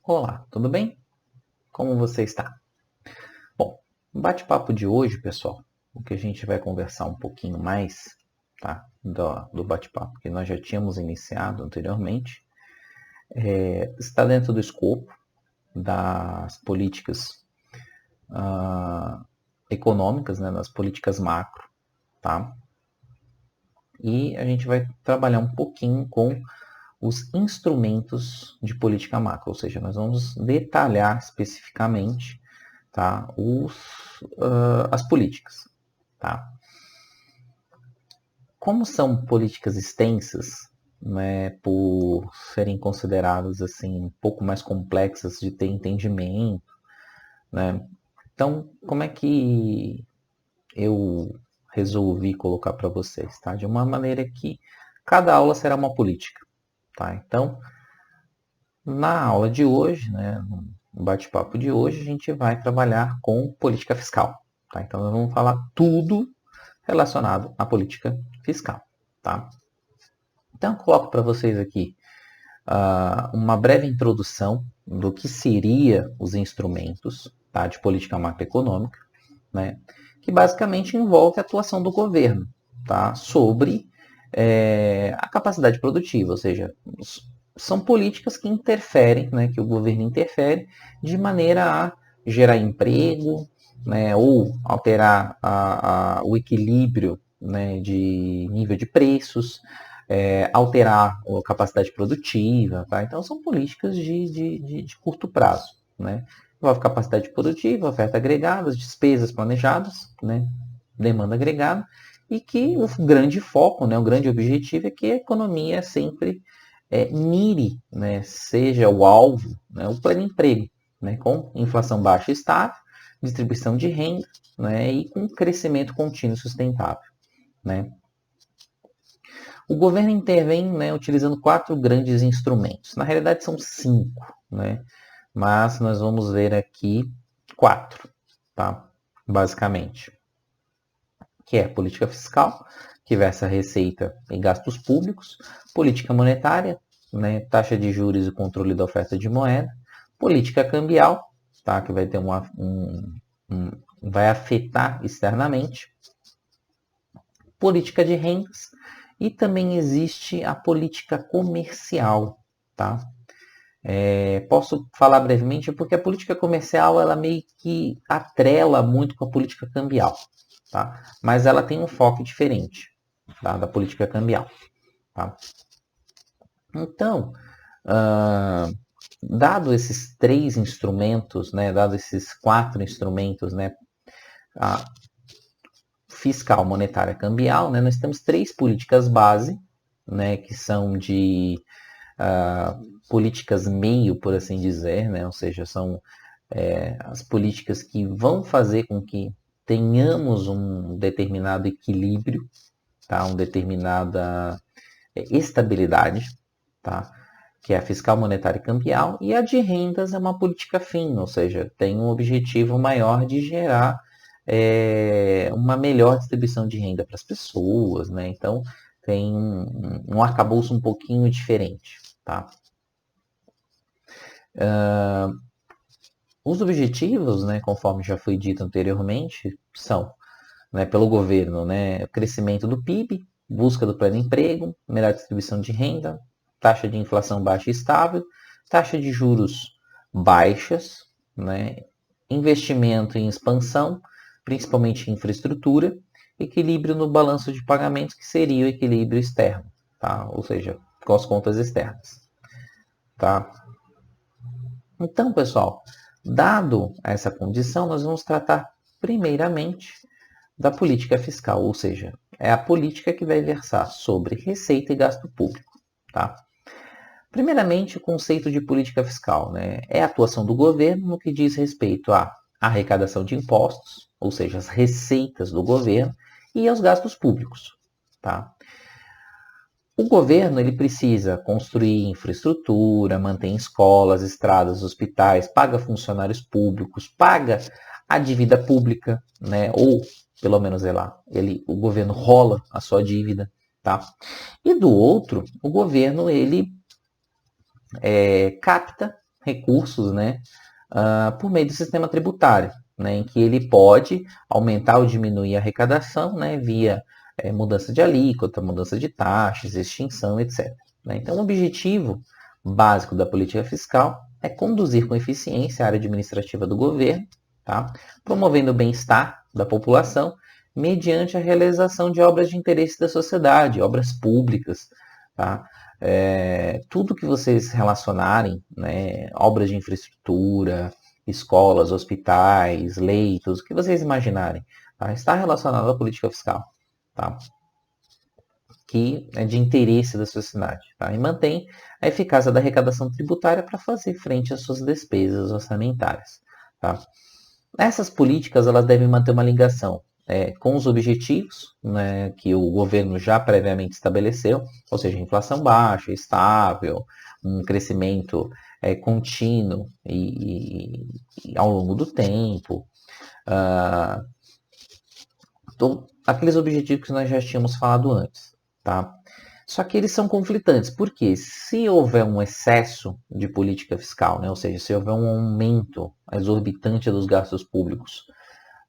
Olá, tudo bem? Como você está? Bom, no bate-papo de hoje, pessoal, o que a gente vai conversar um pouquinho mais, tá? Do bate-papo que nós já tínhamos iniciado anteriormente, está dentro do escopo das políticas econômicas, né, das políticas macro, tá? E a gente vai trabalhar um pouquinho com os instrumentos de política macro, ou seja, nós vamos detalhar especificamente, tá, as políticas. Tá? Como são políticas extensas, né, por serem consideradas assim um pouco mais complexas de ter entendimento, né? Então, como é que eu resolvi colocar para vocês, tá? De uma maneira que cada aula será uma política, tá? Então, na aula de hoje, né, no bate-papo de hoje, a gente vai trabalhar com política fiscal, tá? Então, nós vamos falar tudo relacionado à política fiscal, tá? Então, eu coloco para vocês aqui uma breve introdução do que seria os instrumentos, tá, de política macroeconômica, né, que basicamente envolve a atuação do governo, tá, sobre a capacidade produtiva, ou seja, são políticas que interferem, né, que o governo interfere de maneira a gerar emprego, né, ou alterar o equilíbrio, né, de nível de preços, alterar a capacidade produtiva, tá? Então são políticas de curto prazo, né? Envolve capacidade produtiva, oferta agregada, despesas planejadas, né? Demanda agregada, e que o grande foco, né, o grande objetivo é que a economia sempre mire, né, seja o alvo, né, o pleno emprego, né, com inflação baixa e estável, distribuição de renda, né, e com crescimento contínuo e sustentável, né. O governo intervém, né, utilizando 4 grandes instrumentos. Na realidade são 5, né, mas nós vamos ver aqui 4, tá, basicamente, que é a política fiscal, que versa receita e gastos públicos, política monetária, né, taxa de juros e controle da oferta de moeda, política cambial, tá, que vai ter vai afetar externamente, política de rendas e também existe a política comercial, tá? Posso falar brevemente porque a política comercial ela meio que atrela muito com a política cambial, tá? Mas ela tem um foco diferente, tá? Da política cambial, tá? Então, dado esses 3 instrumentos, né? Dado esses 4 instrumentos, né? A fiscal, monetária, cambial, né? Nós temos 3 políticas base, né? Que são de políticas meio, por assim dizer, né? Ou seja, são as políticas que vão fazer com que tenhamos um determinado equilíbrio, tá? Uma determinada estabilidade, tá? Que é a fiscal, monetária e cambial, e a de rendas é uma política fim, ou seja, tem um objetivo maior de gerar uma melhor distribuição de renda para as pessoas, né? Então tem um arcabouço um pouquinho diferente, tá? Os objetivos, né, conforme já foi dito anteriormente, são, né, pelo governo, né, o crescimento do PIB, busca do pleno emprego, melhor distribuição de renda, taxa de inflação baixa e estável, taxa de juros baixas, né, investimento em expansão, principalmente em infraestrutura, equilíbrio no balanço de pagamentos, que seria o equilíbrio externo, tá? Ou seja, com as contas externas, tá? Então, pessoal, dado essa condição, nós vamos tratar primeiramente da política fiscal, ou seja, é a política que vai versar sobre receita e gasto público, tá? Primeiramente, o conceito de política fiscal, né, é a atuação do governo no que diz respeito à arrecadação de impostos, ou seja, as receitas do governo, e aos gastos públicos, tá? O governo ele precisa construir infraestrutura, mantém escolas, estradas, hospitais, paga funcionários públicos, paga a dívida pública, né? Ou pelo menos o governo rola a sua dívida, tá? E do outro, o governo ele capta recursos, né, por meio do sistema tributário, né, em que ele pode aumentar ou diminuir a arrecadação, né, via mudança de alíquota, mudança de taxas, extinção, etc. Né? Então, o objetivo básico da política fiscal é conduzir com eficiência a área administrativa do governo, tá? Promovendo o bem-estar da população mediante a realização de obras de interesse da sociedade, obras públicas, tá? Tudo que vocês relacionarem, né, obras de infraestrutura, escolas, hospitais, leitos, o que vocês imaginarem, tá? Está relacionado à política fiscal, tá? Que é de interesse da sociedade, tá? E mantém a eficácia da arrecadação tributária para fazer frente às suas despesas orçamentárias, tá? Essas políticas elas devem manter uma ligação com os objetivos, né, que o governo já previamente estabeleceu, ou seja, inflação baixa, estável, um crescimento contínuo e ao longo do tempo. Aqueles objetivos que nós já tínhamos falado antes. Tá? Só que eles são conflitantes, porque se houver um excesso de política fiscal, né, ou seja, se houver um aumento exorbitante dos gastos públicos,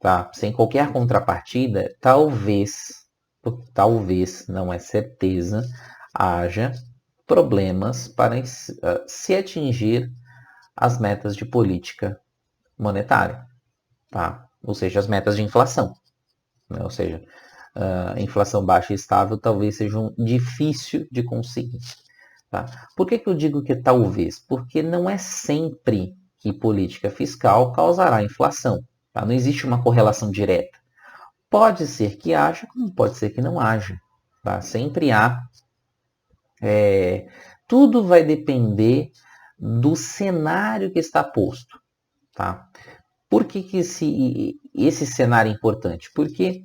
tá, sem qualquer contrapartida, talvez, não é certeza, haja problemas para se atingir as metas de política monetária, tá? Ou seja, as metas de inflação, né? Ou seja, inflação baixa e estável talvez sejam difícil de conseguir. Tá? Por que eu digo que talvez? Porque não é sempre que política fiscal causará inflação. Tá? Não existe uma correlação direta. Pode ser que haja, como pode ser que não haja. Tá? Sempre há. Tudo vai depender do cenário que está posto. Tá? Por que esse cenário é importante? Porque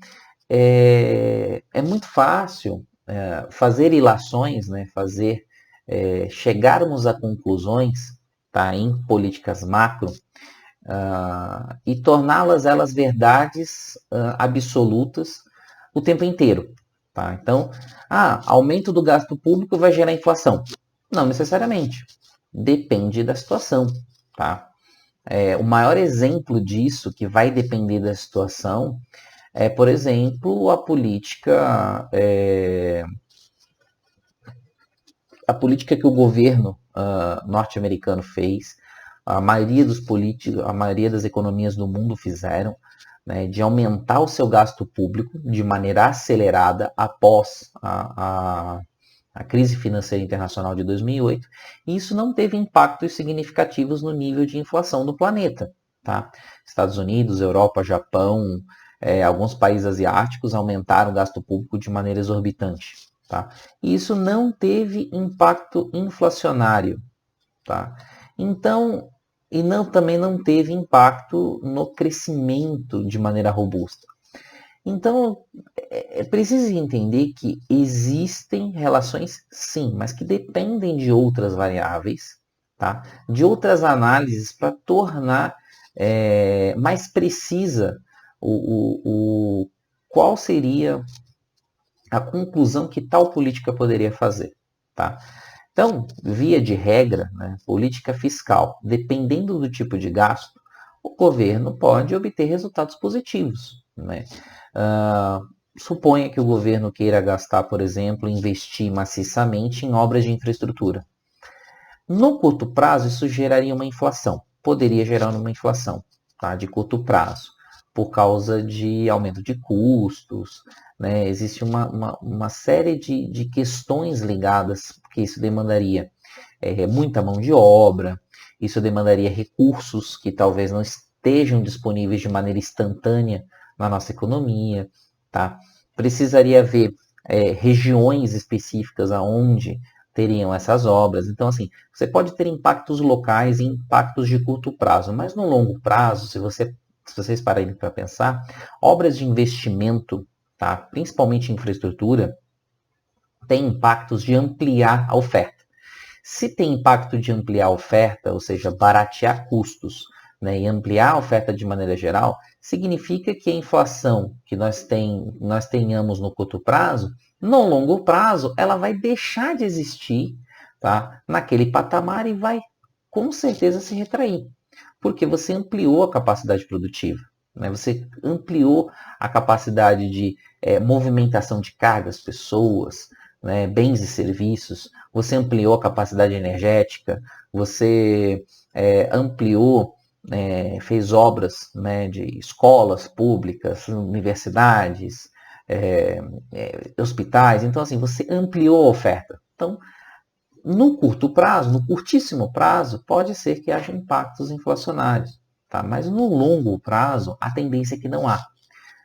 é muito fácil fazer ilações, né, chegarmos a conclusões, tá, em políticas macro e torná-las elas verdades absolutas o tempo inteiro. Tá? Então, aumento do gasto público vai gerar inflação. Não necessariamente. Depende da situação. Tá? O maior exemplo disso, que vai depender da situação, por exemplo, a política que o governo norte-americano fez, a maioria das economias do mundo fizeram, né, de aumentar o seu gasto público de maneira acelerada após a crise financeira internacional de 2008, e isso não teve impactos significativos no nível de inflação do planeta. Tá? Estados Unidos, Europa, Japão, alguns países asiáticos aumentaram o gasto público de maneira exorbitante. Tá? E isso não teve impacto inflacionário. Tá? Então, também não teve impacto no crescimento de maneira robusta. Então, é preciso entender que existem relações, sim, mas que dependem de outras variáveis, tá? De outras análises para tornar mais precisa qual seria a conclusão que tal política poderia fazer. Tá? Então, via de regra, né, política fiscal, dependendo do tipo de gasto, o governo pode obter resultados positivos. Né? Suponha que o governo queira gastar, por exemplo, investir maciçamente em obras de infraestrutura. No curto prazo, isso geraria uma inflação. Poderia gerar uma inflação, tá, de curto prazo, por causa de aumento de custos, né? Existe uma série de questões ligadas, porque isso demandaria muita mão de obra, isso demandaria recursos que talvez não estejam disponíveis de maneira instantânea na nossa economia, tá? Precisaria haver regiões específicas aonde teriam essas obras. Então, assim, você pode ter impactos locais e impactos de curto prazo, mas no longo prazo, se vocês pararem para pensar, obras de investimento, tá, principalmente em infraestrutura, tem impactos de ampliar a oferta. Se tem impacto de ampliar a oferta, ou seja, baratear custos, né, e ampliar a oferta de maneira geral, significa que a inflação que nós tenhamos no curto prazo, no longo prazo, ela vai deixar de existir, tá, naquele patamar e vai com certeza se retrair, porque você ampliou a capacidade produtiva, né? Você ampliou a capacidade de movimentação de cargas, pessoas, né, bens e serviços, você ampliou a capacidade energética, você ampliou, fez obras, né, de escolas públicas, universidades, hospitais. Então, assim, você ampliou a oferta. Então, no curto prazo, no curtíssimo prazo, pode ser que haja impactos inflacionários, tá? Mas no longo prazo, a tendência é que não há.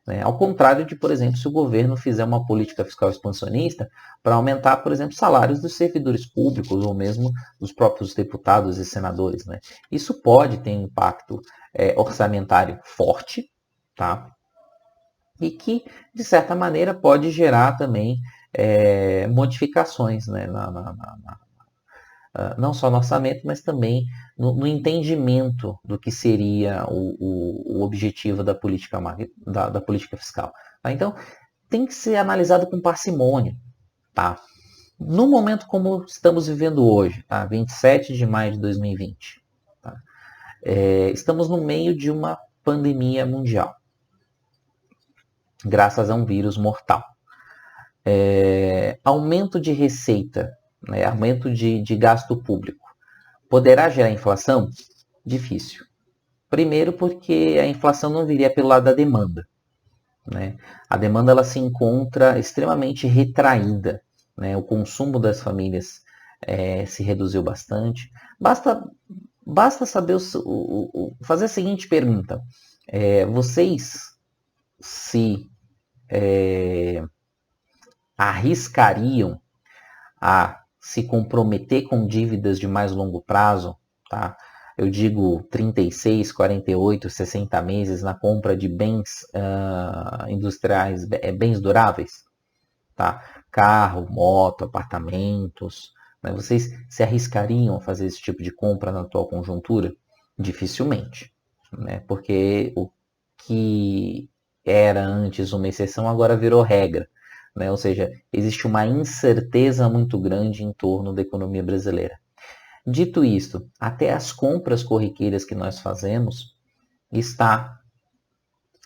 Né? Ao contrário de, por exemplo, se o governo fizer uma política fiscal expansionista para aumentar, por exemplo, salários dos servidores públicos ou mesmo dos próprios deputados e senadores. Né? Isso pode ter um impacto orçamentário forte, tá? E que, de certa maneira, pode gerar também modificações, né, não só no orçamento, mas também no entendimento do que seria o objetivo da política, da política fiscal. Tá? Então, tem que ser analisado com parcimônia. Tá? No momento como estamos vivendo hoje, tá? 27 de maio de 2020, tá? Estamos no meio de uma pandemia mundial, graças a um vírus mortal. Aumento de receita, né? Aumento de gasto público. Poderá gerar inflação? Difícil. Primeiro porque a inflação não viria pelo lado da demanda. Né? A demanda ela se encontra extremamente retraída. Né? O consumo das famílias se reduziu bastante. Basta saber fazer a seguinte pergunta. Vocês se arriscariam a se comprometer com dívidas de mais longo prazo, tá? Eu digo 36, 48, 60 meses na compra de bens industriais, bens duráveis, tá? Carro, moto, apartamentos. Né? Vocês se arriscariam a fazer esse tipo de compra na atual conjuntura? Dificilmente, né? Porque o que era antes uma exceção agora virou regra. Né? Ou seja, existe uma incerteza muito grande em torno da economia brasileira. Dito isto, até as compras corriqueiras que nós fazemos está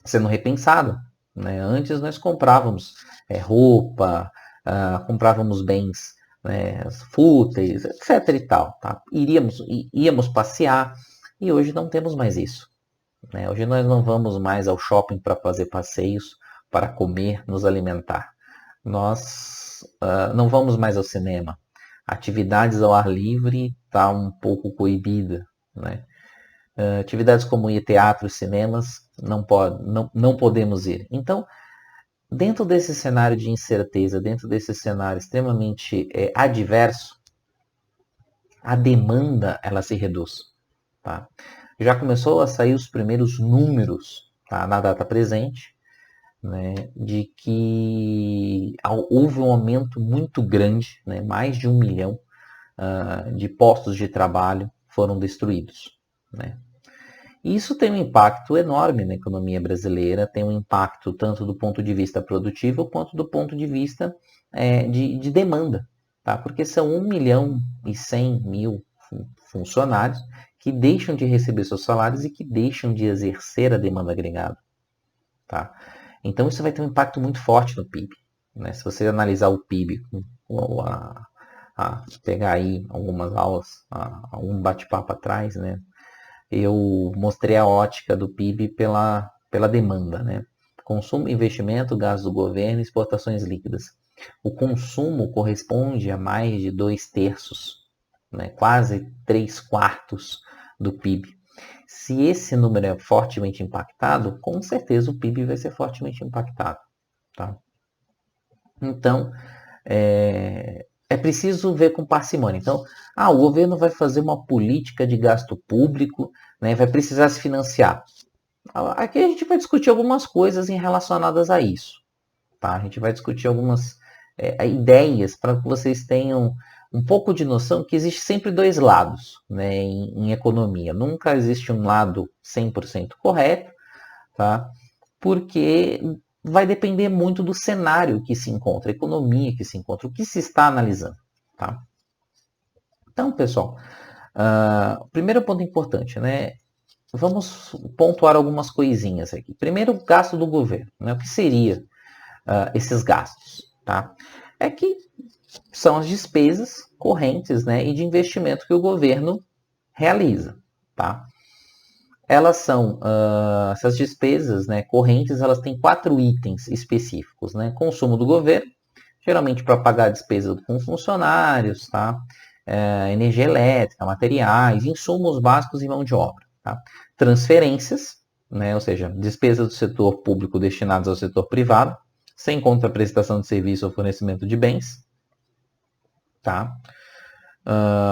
sendo repensado. Né? Antes nós comprávamos roupa, comprávamos bens fúteis, etc. e tal. Tá? Íamos passear e hoje não temos mais isso. Né? Hoje nós não vamos mais ao shopping para fazer passeios, para comer, nos alimentar. Nós não vamos mais ao cinema. Atividades ao ar livre está um pouco coibida. Né? Atividades como ir teatro, cinemas, não podemos ir. Então, dentro desse cenário de incerteza, dentro desse cenário extremamente adverso, a demanda ela se reduz. Tá? Já começou a sair os primeiros números, tá, na data presente, né, de que houve um aumento muito grande, né, mais de 1 milhão de postos de trabalho foram destruídos. Né. Isso tem um impacto enorme na economia brasileira, tem um impacto tanto do ponto de vista produtivo quanto do ponto de vista de demanda, tá? Porque são 1 milhão e 100 mil funcionários que deixam de receber seus salários e que deixam de exercer a demanda agregada. Tá? Então isso vai ter um impacto muito forte no PIB. Né? Se você analisar o PIB, pegar aí algumas aulas, um bate-papo atrás, né? Eu mostrei a ótica do PIB pela demanda. Né? Consumo, investimento, gasto do governo, exportações líquidas. O consumo corresponde a mais de 2/3, né? Quase 3/4 do PIB. Se esse número é fortemente impactado, com certeza o PIB vai ser fortemente impactado. Tá? Então, é preciso ver com parcimônia. Então, o governo vai fazer uma política de gasto público, né, vai precisar se financiar. Aqui a gente vai discutir algumas coisas relacionadas a isso. Tá? A gente vai discutir algumas ideias para que vocês tenham um pouco de noção que existe sempre dois lados, né, em economia. Nunca existe um lado 100% correto, tá? Porque vai depender muito do cenário que se encontra, a economia que se encontra, o que se está analisando. Tá? Então, pessoal, Primeiro ponto importante, né? Vamos pontuar algumas coisinhas aqui. Primeiro, o gasto do governo, né? O que seria esses gastos, tá? É que são as despesas correntes, né, e de investimento que o governo realiza, tá? Elas são, essas despesas, né, correntes, elas têm 4 itens específicos, né? Consumo do governo, geralmente para pagar despesas com funcionários, tá? Energia elétrica, materiais, insumos básicos e mão de obra, tá? Transferências, né, ou seja, despesas do setor público destinadas ao setor privado, sem contraprestação de serviço ou fornecimento de bens, tá?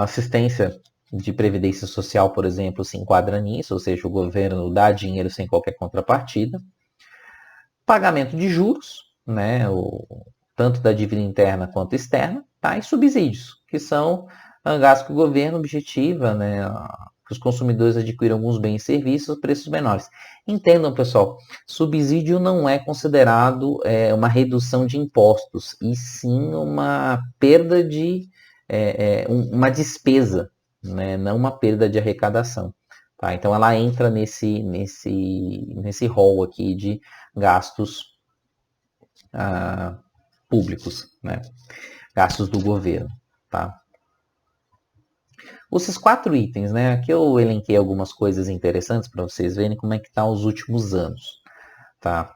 Assistência de previdência social, por exemplo, se enquadra nisso, ou seja, o governo dá dinheiro sem qualquer contrapartida. Pagamento de juros, né, tanto da dívida interna quanto externa, tá? E subsídios, que são gastos que o governo objetiva, né, que os consumidores adquiram alguns bens e serviços a preços menores. Entendam, pessoal, subsídio não é considerado uma redução de impostos, e sim uma perda de uma despesa, né, não uma perda de arrecadação. Tá? Então ela entra nesse rol aqui de gastos públicos, né? Gastos do governo. Tá? Esses 4 itens, né? Aqui eu elenquei algumas coisas interessantes para vocês verem como é que tá os últimos anos. Tá?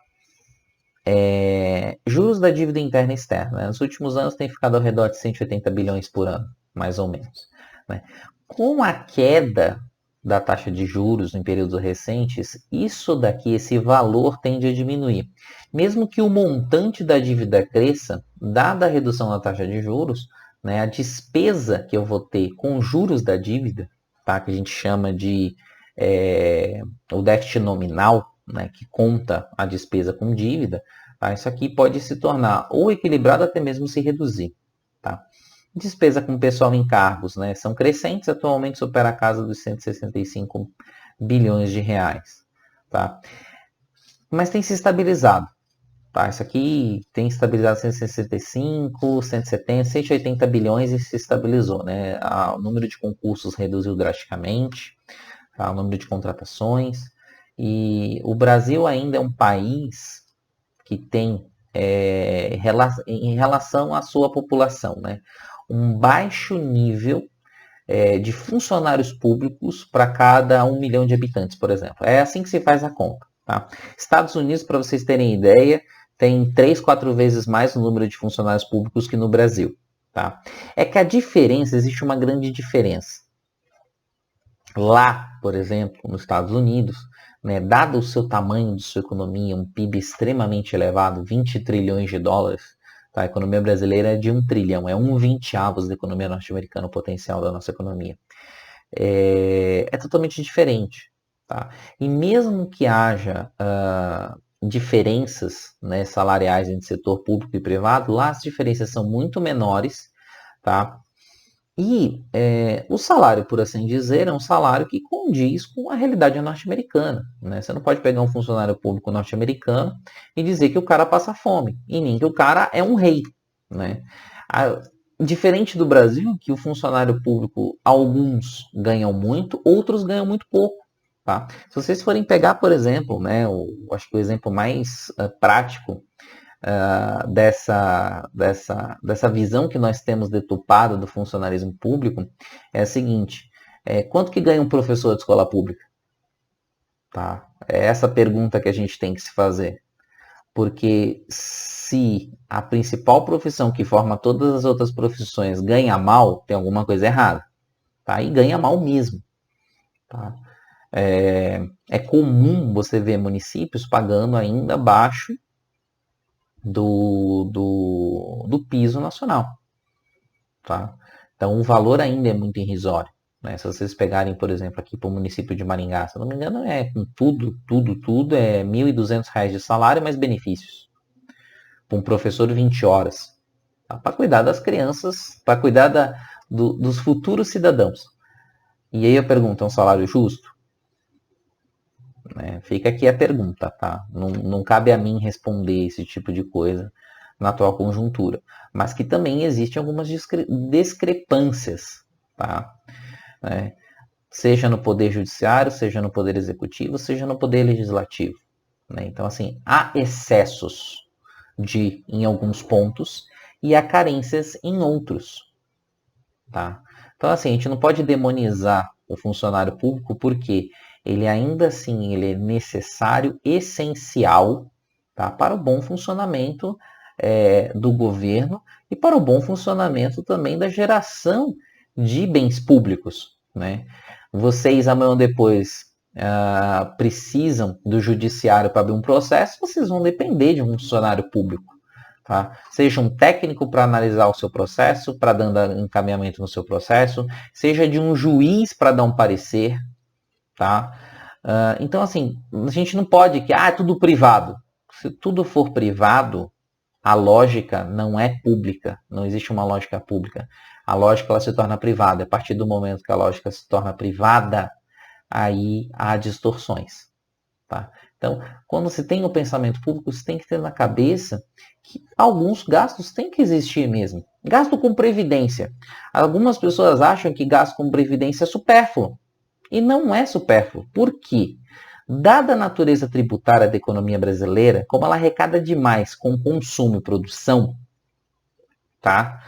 Juros da dívida interna e externa. Né? Nos últimos anos tem ficado ao redor de 180 bilhões por ano, mais ou menos. Né? Com a queda da taxa de juros em períodos recentes, isso daqui, esse valor tende a diminuir. Mesmo que o montante da dívida cresça, dada a redução da taxa de juros, né, a despesa que eu vou ter com juros da dívida, tá, que a gente chama de o déficit nominal, né, que conta a despesa com dívida, tá, isso aqui pode se tornar ou equilibrado, até mesmo se reduzir. Tá? Despesa com pessoal em cargos, né, são crescentes, atualmente supera a casa dos 165 bilhões de reais. Tá? Mas tem se estabilizado. Tá? Isso aqui tem estabilizado 165, 170, 180 bilhões e se estabilizou. Né? O número de concursos reduziu drasticamente, tá? O número de contratações. E o Brasil ainda é um país que tem, em relação à sua população, né, um baixo nível de funcionários públicos para cada 1 milhão de habitantes, por exemplo. É assim que se faz a conta. Tá? Estados Unidos, para vocês terem ideia, tem 3, 4 vezes mais o número de funcionários públicos que no Brasil. Tá? É que a diferença, existe uma grande diferença. Lá, por exemplo, nos Estados Unidos, né, dado o seu tamanho de sua economia, um PIB extremamente elevado, 20 trilhões de dólares, tá? A economia brasileira é de 1 trilhão, é 1/20 da economia norte-americana, o potencial da nossa economia. É totalmente diferente. Tá? E mesmo que haja diferenças, né, salariais entre setor público e privado, lá as diferenças são muito menores, tá? E o salário, por assim dizer, é um salário que condiz com a realidade norte-americana. Né? Você não pode pegar um funcionário público norte-americano e dizer que o cara passa fome, e nem que o cara é um rei. Né? Diferente do Brasil, que o funcionário público, alguns ganham muito, outros ganham muito pouco. Tá? Se vocês forem pegar, por exemplo, né, acho que o exemplo mais prático dessa visão que nós temos deturpada do funcionalismo público é a seguinte: quanto que ganha um professor de escola pública? Tá? É essa pergunta que a gente tem que se fazer. Porque se a principal profissão que forma todas as outras profissões ganha mal, tem alguma coisa errada. Tá? E ganha mal mesmo. Tá? É comum você ver municípios pagando ainda abaixo do piso nacional. Tá? Então o valor ainda é muito irrisório. Né? Se vocês pegarem, por exemplo, aqui para o município de Maringá, se não me engano, com tudo, é R$ 1.200 de salário mais benefícios. Para um professor 20 horas. Tá? Para cuidar das crianças, para cuidar dos futuros cidadãos. E aí eu pergunto, é um salário justo? Fica aqui a pergunta, tá? Não cabe a mim responder esse tipo de coisa na atual conjuntura. Mas que também existem algumas discrepâncias, tá? né? Seja no poder judiciário, seja no poder executivo, seja no poder legislativo, né? Então, assim, há excessos em alguns pontos e há carências em outros, tá? Então, assim, a gente não pode demonizar o funcionário público porque ele ainda assim ele é necessário, essencial, tá? Para o bom funcionamento do governo e para o bom funcionamento também da geração de bens públicos, né? Vocês amanhã ou depois precisam do judiciário para abrir um processo, vocês vão depender de um funcionário público. Tá? Seja um técnico para analisar o seu processo, para dar encaminhamento no seu processo, seja de um juiz para dar um parecer. Tá? Então, assim, a gente não pode que é tudo privado. Se tudo for privado, a lógica não é pública. Não existe uma lógica pública. A lógica ela se torna privada. A partir do momento que a lógica se torna privada, aí há distorções. Tá? Então, quando se tem o pensamento público, você tem que ter na cabeça que alguns gastos têm que existir mesmo. Gasto com previdência. Algumas pessoas acham que gasto com previdência é supérfluo. E não é supérfluo. Por quê? Dada a natureza tributária da economia brasileira, como ela arrecada demais com consumo e produção, tá?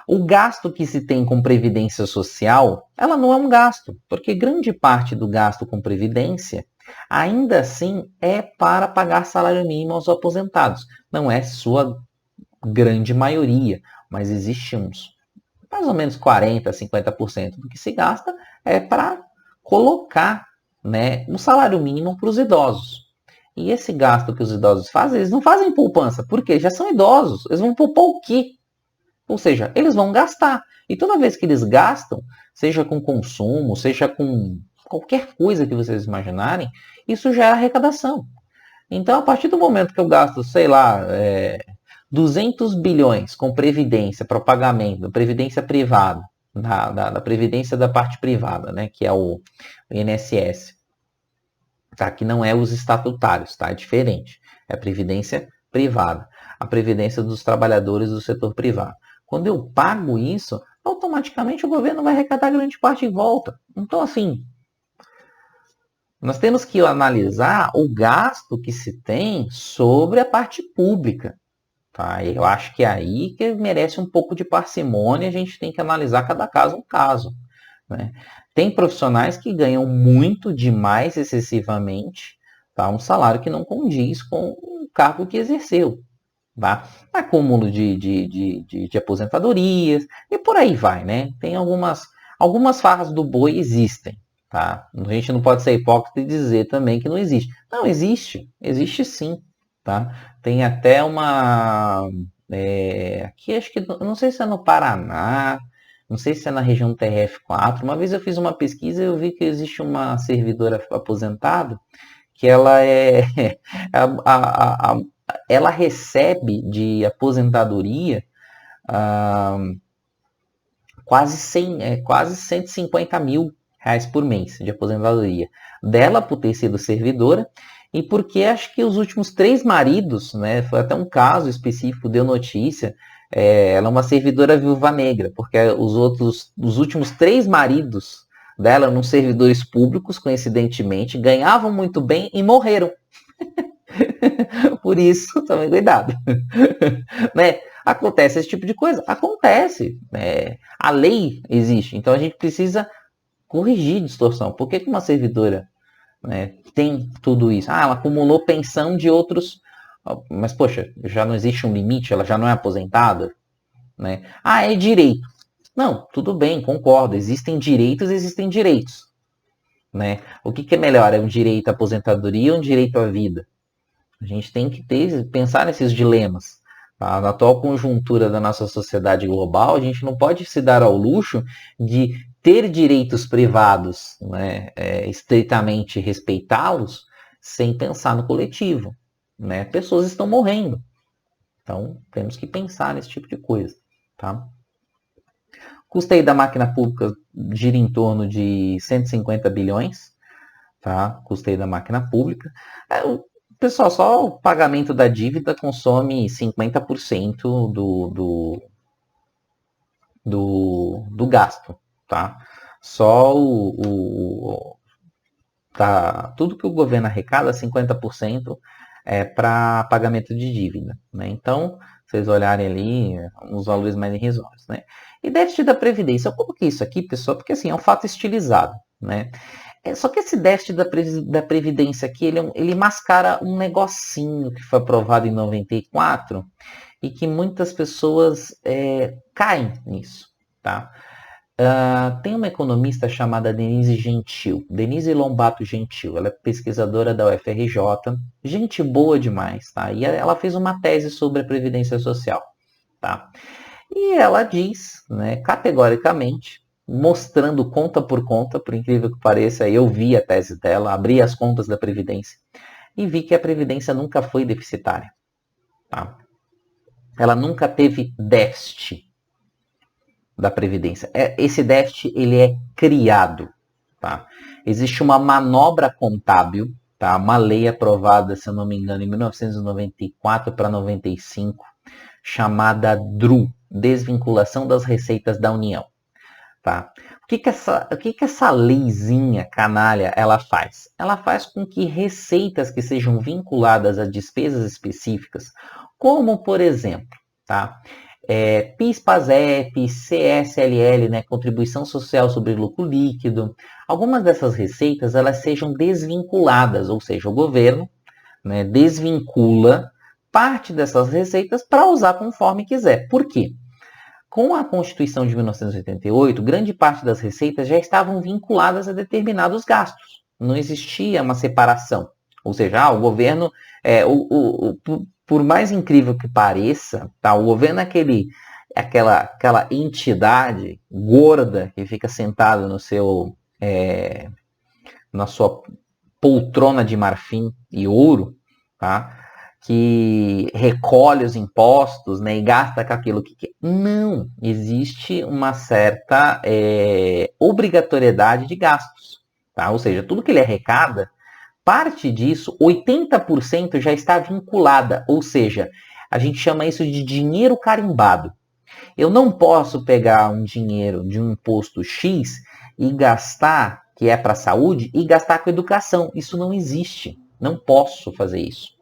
O gasto que se tem com previdência social, ela não é um gasto, porque grande parte do gasto com previdência ainda assim é para pagar salário mínimo aos aposentados. Não é sua grande maioria, mas existe uns mais ou menos 40%, 50% do que se gasta é para colocar, né, um salário mínimo para os idosos. E esse gasto que os idosos fazem, eles não fazem poupança, porque já são idosos. Eles vão poupar o quê? Ou seja, eles vão gastar. E toda vez que eles gastam, seja com consumo, seja com qualquer coisa que vocês imaginarem, isso gera arrecadação. Então, a partir do momento que eu gasto, sei lá, 200 bilhões com previdência para o pagamento, previdência privada, da previdência da parte privada, né, que é o INSS, tá? Que não é os estatutários, tá? É diferente. É a previdência privada, a previdência dos trabalhadores do setor privado. Quando eu pago isso, automaticamente o governo vai arrecadar grande parte em volta. Então, assim, nós temos que analisar o gasto que se tem sobre a parte pública. Tá? Eu acho que é aí que merece um pouco de parcimônia, a gente tem que analisar cada caso um caso. Né? Tem profissionais que ganham muito demais excessivamente, tá? Um salário que não condiz com o cargo que exerceu. Tá? Acúmulo de aposentadorias e por aí vai, né? Tem algumas farras do boi existem, tá? A gente não pode ser hipócrita e dizer também que não existe. Não, existe sim, tá? Tem até aqui acho que, não sei se é no Paraná, não sei se é na região TRF4, uma vez eu fiz uma pesquisa e eu vi que existe uma servidora aposentada que ela a, ela recebe de aposentadoria quase 150 mil reais por mês de aposentadoria. Dela por ter sido servidora e porque acho que os últimos 3 maridos, né, foi até um caso específico, deu notícia, ela é uma servidora viúva negra, porque os últimos 3 maridos dela eram servidores públicos, coincidentemente, ganhavam muito bem e morreram. Por isso, tome cuidado. Né? Acontece esse tipo de coisa? Acontece. Né? A lei existe, então a gente precisa corrigir distorção. Por que uma servidora, né, tem tudo isso? Ela acumulou pensão de outros. Mas, poxa, já não existe um limite, ela já não é aposentada? Né? É direito. Não, tudo bem, concordo. Existem direitos, existem direitos. Né? O que é melhor? É um direito à aposentadoria ou um direito à vida? A gente tem que pensar nesses dilemas. Tá? Na atual conjuntura da nossa sociedade global, a gente não pode se dar ao luxo de ter direitos privados, né, estritamente respeitá-los, sem pensar no coletivo. Né? Pessoas estão morrendo. Então, temos que pensar nesse tipo de coisa. Tá? O custeio da máquina pública gira em torno de 150 bilhões. Tá? Custeio da máquina pública. Pessoal, só o pagamento da dívida consome 50% do gasto, tá? Só tudo que o governo arrecada, 50% é para pagamento de dívida, né? Então, vocês olharem ali, os valores mais irrisórios, né? E déficit da Previdência, eu coloquei isso aqui, pessoal, porque assim, é um fato estilizado, né? Só que esse déficit da Previdência aqui, ele mascara um negocinho que foi aprovado em 94 e que muitas pessoas caem nisso, tá? Tem uma economista chamada Denise Gentil, Denise Lombato Gentil, ela é pesquisadora da UFRJ, gente boa demais, tá? E ela fez uma tese sobre a Previdência Social, tá? E ela diz, né, categoricamente, mostrando conta, por incrível que pareça, eu vi a tese dela, abri as contas da Previdência e vi que a Previdência nunca foi deficitária, tá? Ela nunca teve déficit da Previdência. Esse déficit ele é criado. Tá? Existe uma manobra contábil, tá? Uma lei aprovada, se eu não me engano, em 1994 para 95, chamada DRU, Desvinculação das Receitas da União. Tá? O que essa leizinha canalha ela faz? Ela faz com que receitas que sejam vinculadas a despesas específicas, como por exemplo, tá? PIS, PASEP, CSLL, né, Contribuição Social sobre Lucro Líquido, algumas dessas receitas elas sejam desvinculadas, ou seja, o governo, né, desvincula parte dessas receitas para usar conforme quiser. Por quê? Com a Constituição de 1988, grande parte das receitas já estavam vinculadas a determinados gastos. Não existia uma separação. Ou seja, o governo, por mais incrível que pareça, tá, o governo é aquela entidade gorda que fica sentada na sua poltrona de marfim e ouro, tá? Que recolhe os impostos, né, e gasta com aquilo que quer. Não, existe uma certa obrigatoriedade de gastos, tá? Ou seja, tudo que ele arrecada, parte disso, 80% já está vinculada, ou seja, a gente chama isso de dinheiro carimbado. Eu não posso pegar um dinheiro de um imposto X e gastar, que é para a saúde, e gastar com educação. Isso não existe. Não posso fazer isso.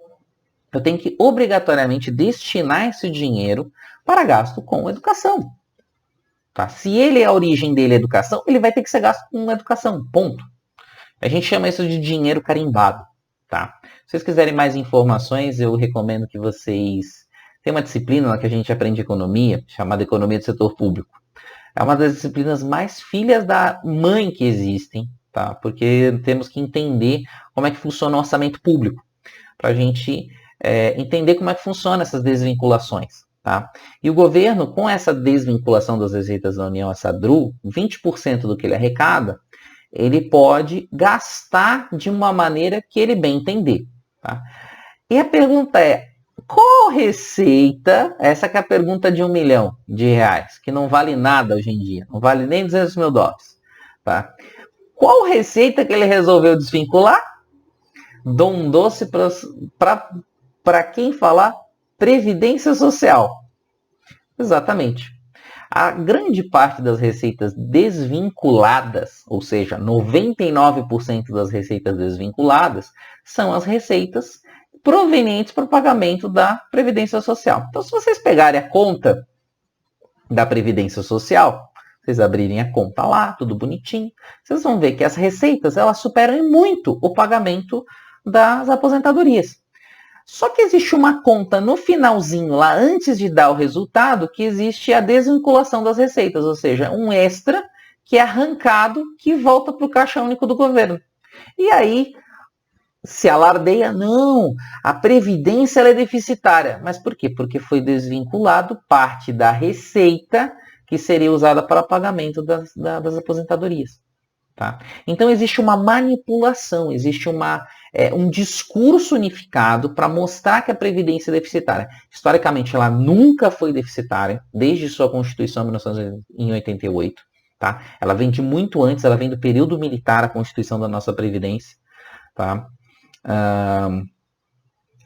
Eu tenho que obrigatoriamente destinar esse dinheiro para gasto com educação. Tá? Se a origem dele é educação, ele vai ter que ser gasto com educação. Ponto. A gente chama isso de dinheiro carimbado. Tá? Se vocês quiserem mais informações, eu recomendo que vocês... Tem uma disciplina que a gente aprende economia, chamada Economia do Setor Público. É uma das disciplinas mais filhas da mãe que existem, tá? Porque temos que entender como é que funciona o orçamento público, para a gente entender como é que funciona essas desvinculações. Tá? E o governo, com essa desvinculação das receitas da União, essa DRU, 20% do que ele arrecada, ele pode gastar de uma maneira que ele bem entender. Tá? E a pergunta é, qual receita, essa que é a pergunta de R$1 milhão, que não vale nada hoje em dia, não vale nem $200 mil. Tá? Qual receita que ele resolveu desvincular? Dou um doce para quem falar Previdência Social. Exatamente. A grande parte das receitas desvinculadas, ou seja, 99% das receitas desvinculadas, são as receitas provenientes para o pagamento da Previdência Social. Então, se vocês pegarem a conta da Previdência Social, vocês abrirem a conta lá, tudo bonitinho, vocês vão ver que as receitas elas superam em muito o pagamento das aposentadorias. Só que existe uma conta no finalzinho, lá antes de dar o resultado, que existe a desvinculação das receitas, ou seja, um extra que é arrancado que volta para o caixa único do governo. E aí se alardeia, não, a Previdência ela é deficitária. Mas por quê? Porque foi desvinculado parte da receita que seria usada para pagamento das aposentadorias. Tá? Então existe uma manipulação, existe um discurso unificado para mostrar que a Previdência é deficitária. Historicamente, ela nunca foi deficitária, desde sua Constituição em 1988. Tá? Ela vem de muito antes, ela vem do período militar, a Constituição da nossa Previdência. Tá?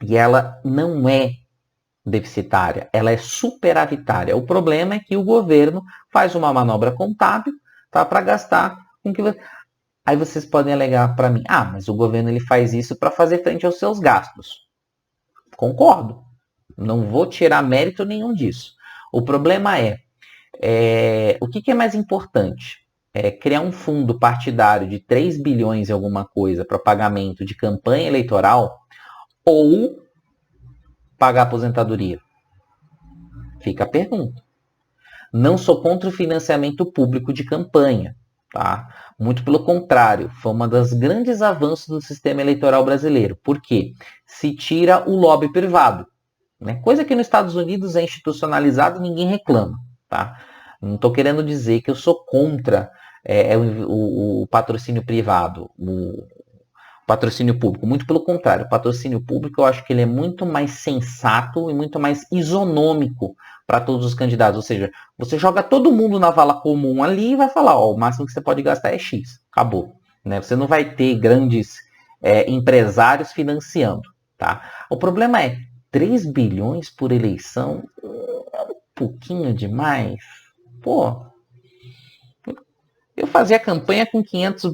E ela não é deficitária, ela é superavitária. O problema é que o governo faz uma manobra contábil, tá, para gastar Aí vocês podem alegar para mim, mas o governo ele faz isso para fazer frente aos seus gastos. Concordo. Não vou tirar mérito nenhum disso. O problema o que é mais importante? Criar um fundo partidário de 3 bilhões em alguma coisa para pagamento de campanha eleitoral ou pagar aposentadoria? Fica a pergunta. Não sou contra o financiamento público de campanha, tá? Muito pelo contrário, foi um dos grandes avanços do sistema eleitoral brasileiro. Por quê? Se tira o lobby privado, né? Coisa que nos Estados Unidos é institucionalizado e ninguém reclama, tá? Não estou querendo dizer que eu sou contra o patrocínio privado, o patrocínio público. Muito pelo contrário, o patrocínio público eu acho que ele é muito mais sensato e muito mais isonômico para todos os candidatos. Ou seja, você joga todo mundo na vala comum ali e vai falar, o máximo que você pode gastar é X. Acabou. Né? Você não vai ter grandes empresários financiando. Tá? O problema 3 bilhões por eleição é um pouquinho demais. Pô, eu fazia campanha com 500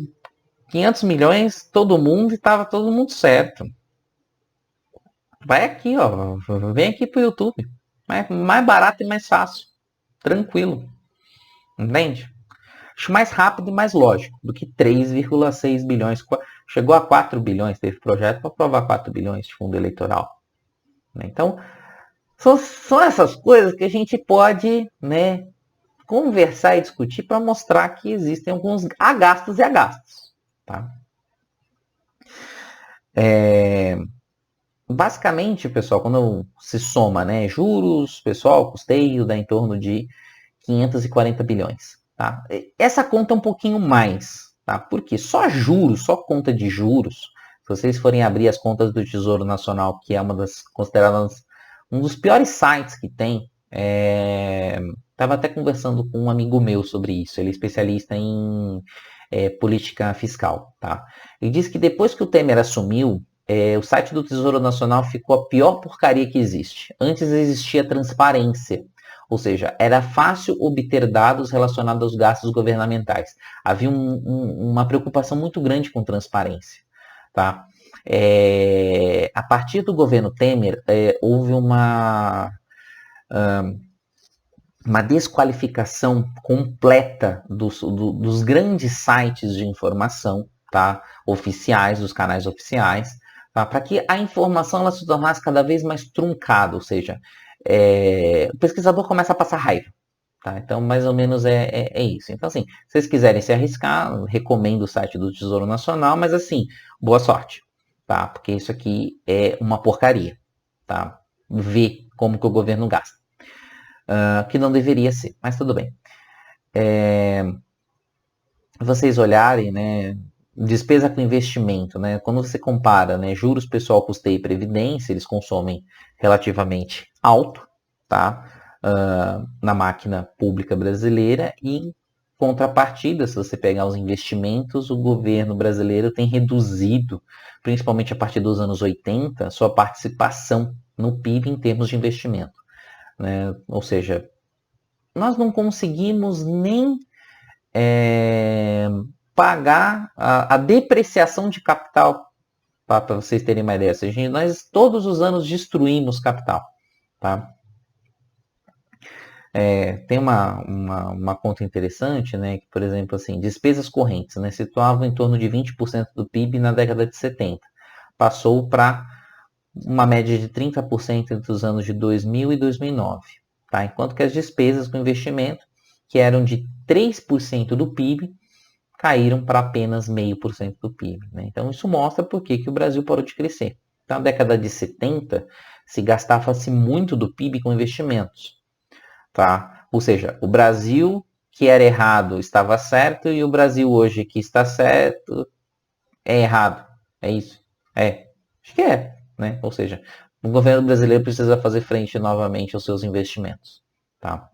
milhões, todo mundo, e tava todo mundo certo. Vai aqui, ó. Vem aqui pro YouTube. Mais barato e mais fácil. Tranquilo. Entende? Acho mais rápido e mais lógico do que 3,6 bilhões. Chegou a 4 bilhões, teve projeto para aprovar 4 bilhões de fundo eleitoral. Então, são essas coisas que a gente pode, né, conversar e discutir para mostrar que existem alguns agastos e agastos. Tá? Basicamente, pessoal, quando se soma, né, juros, pessoal, custeio, dá em torno de 540 bilhões. Tá? Essa conta é um pouquinho mais, tá? Porque só juros, só conta de juros, se vocês forem abrir as contas do Tesouro Nacional, que é uma das consideradas um dos piores sites que tem, estava até conversando com um amigo meu sobre isso, ele é especialista em política fiscal. Tá? Ele disse que depois que o Temer assumiu, o site do Tesouro Nacional ficou a pior porcaria que existe. Antes existia transparência, ou seja, era fácil obter dados relacionados aos gastos governamentais. Havia uma preocupação muito grande com transparência. Tá? A partir do governo Temer, houve uma desqualificação completa dos grandes sites de informação, tá? Oficiais, dos canais oficiais, tá? Para que a informação ela se tornasse cada vez mais truncada, ou seja, o pesquisador começa a passar raiva. Tá? Então, mais ou menos é isso. Então, assim, se vocês quiserem se arriscar, recomendo o site do Tesouro Nacional, mas assim, boa sorte, tá? Porque isso aqui é uma porcaria, tá? Ver como que o governo gasta. Que não deveria ser, mas tudo bem. Vocês olharem, né, despesa com investimento, né, quando você compara, né, juros, pessoal, custeio e previdência, eles consomem relativamente alto, tá, na máquina pública brasileira, e em contrapartida, se você pegar os investimentos, o governo brasileiro tem reduzido, principalmente a partir dos anos 80, sua participação no PIB em termos de investimento. Né? Ou seja, nós não conseguimos nem pagar a depreciação de capital, para vocês terem uma ideia. Seja, nós todos os anos destruímos capital. Tá? Tem uma conta interessante, né, que, por exemplo, assim, despesas correntes, né, situavam em torno de 20% do PIB na década de 70. Passou para uma média de 30% entre os anos de 2000 e 2009. Tá? Enquanto que as despesas com investimento, que eram de 3% do PIB, caíram para apenas 0,5% do PIB. Né? Então, isso mostra por que o Brasil parou de crescer. Então, na década de 70, se gastava-se muito do PIB com investimentos. Tá? Ou seja, o Brasil que era errado estava certo, e o Brasil hoje que está certo é errado. É isso? Acho que é. Né? Ou seja, o governo brasileiro precisa fazer frente novamente aos seus investimentos. Tá?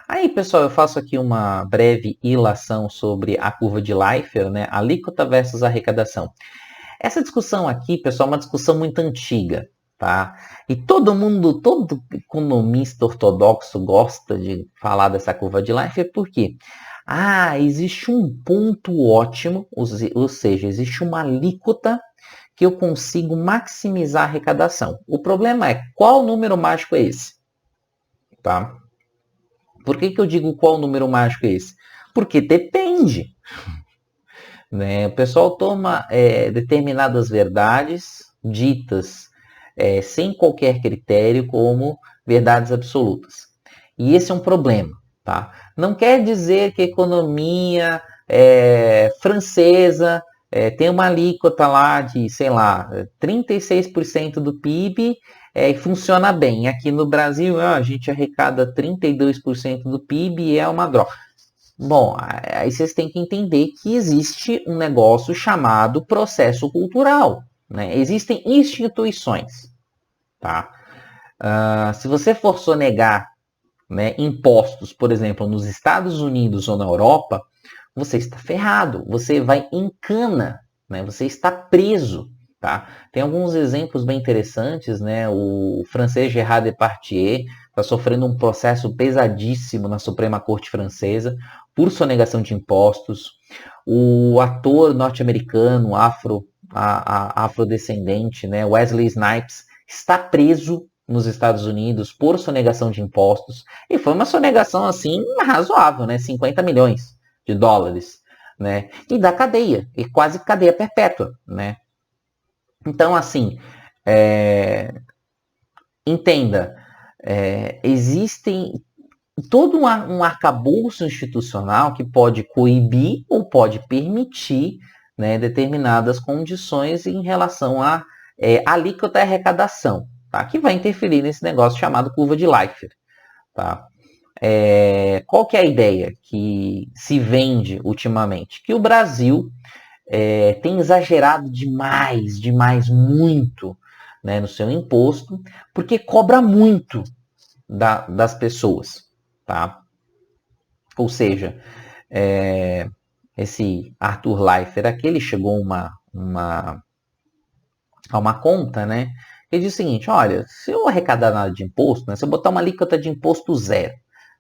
Aí, pessoal, eu faço aqui uma breve ilação sobre a curva de Laffer, né? Alíquota versus arrecadação. Essa discussão aqui, pessoal, é uma discussão muito antiga. Tá? E todo economista ortodoxo gosta de falar dessa curva de Laffer, por quê? Ah, existe um ponto ótimo, ou seja, existe uma alíquota que eu consigo maximizar a arrecadação. O problema é qual número mágico é esse? Tá? Por que eu digo qual número mágico é esse? Porque depende. Né? O pessoal toma determinadas verdades ditas sem qualquer critério como verdades absolutas. E esse é um problema. Tá? Não quer dizer que a economia francesa tem uma alíquota lá de, sei lá, 36% do PIB e funciona bem. Aqui no Brasil, a gente arrecada 32% do PIB e é uma droga. Bom, aí vocês têm que entender que existe um negócio chamado processo cultural. Né? Existem instituições. Tá? Se você for sonegar, né, impostos, por exemplo, nos Estados Unidos ou na Europa, você está ferrado. Você vai em cana. Né? Você está preso. Tá? Tem alguns exemplos bem interessantes. Né? O francês Gérard Depardieu está sofrendo um processo pesadíssimo na Suprema Corte Francesa por sonegação de impostos. O ator norte-americano, afrodescendente, né, Wesley Snipes, está preso nos Estados Unidos por sonegação de impostos. E foi uma sonegação assim razoável, né, 50 milhões de dólares. Né, e da cadeia, e quase cadeia perpétua. Né. Então, assim, entenda, existem todo um arcabouço institucional que pode coibir ou pode permitir, né, determinadas condições em relação à alíquota e arrecadação, tá? Que vai interferir nesse negócio chamado curva de Laffer. Tá? Qual que é a ideia que se vende ultimamente? Que o Brasil tem exagerado demais, muito, né, no seu imposto, porque cobra muito das pessoas. Tá? Ou seja, esse Arthur Laffer aqui, ele chegou a uma conta, né? Ele diz o seguinte, olha, se eu arrecadar nada de imposto, né, se eu botar uma alíquota de imposto zero,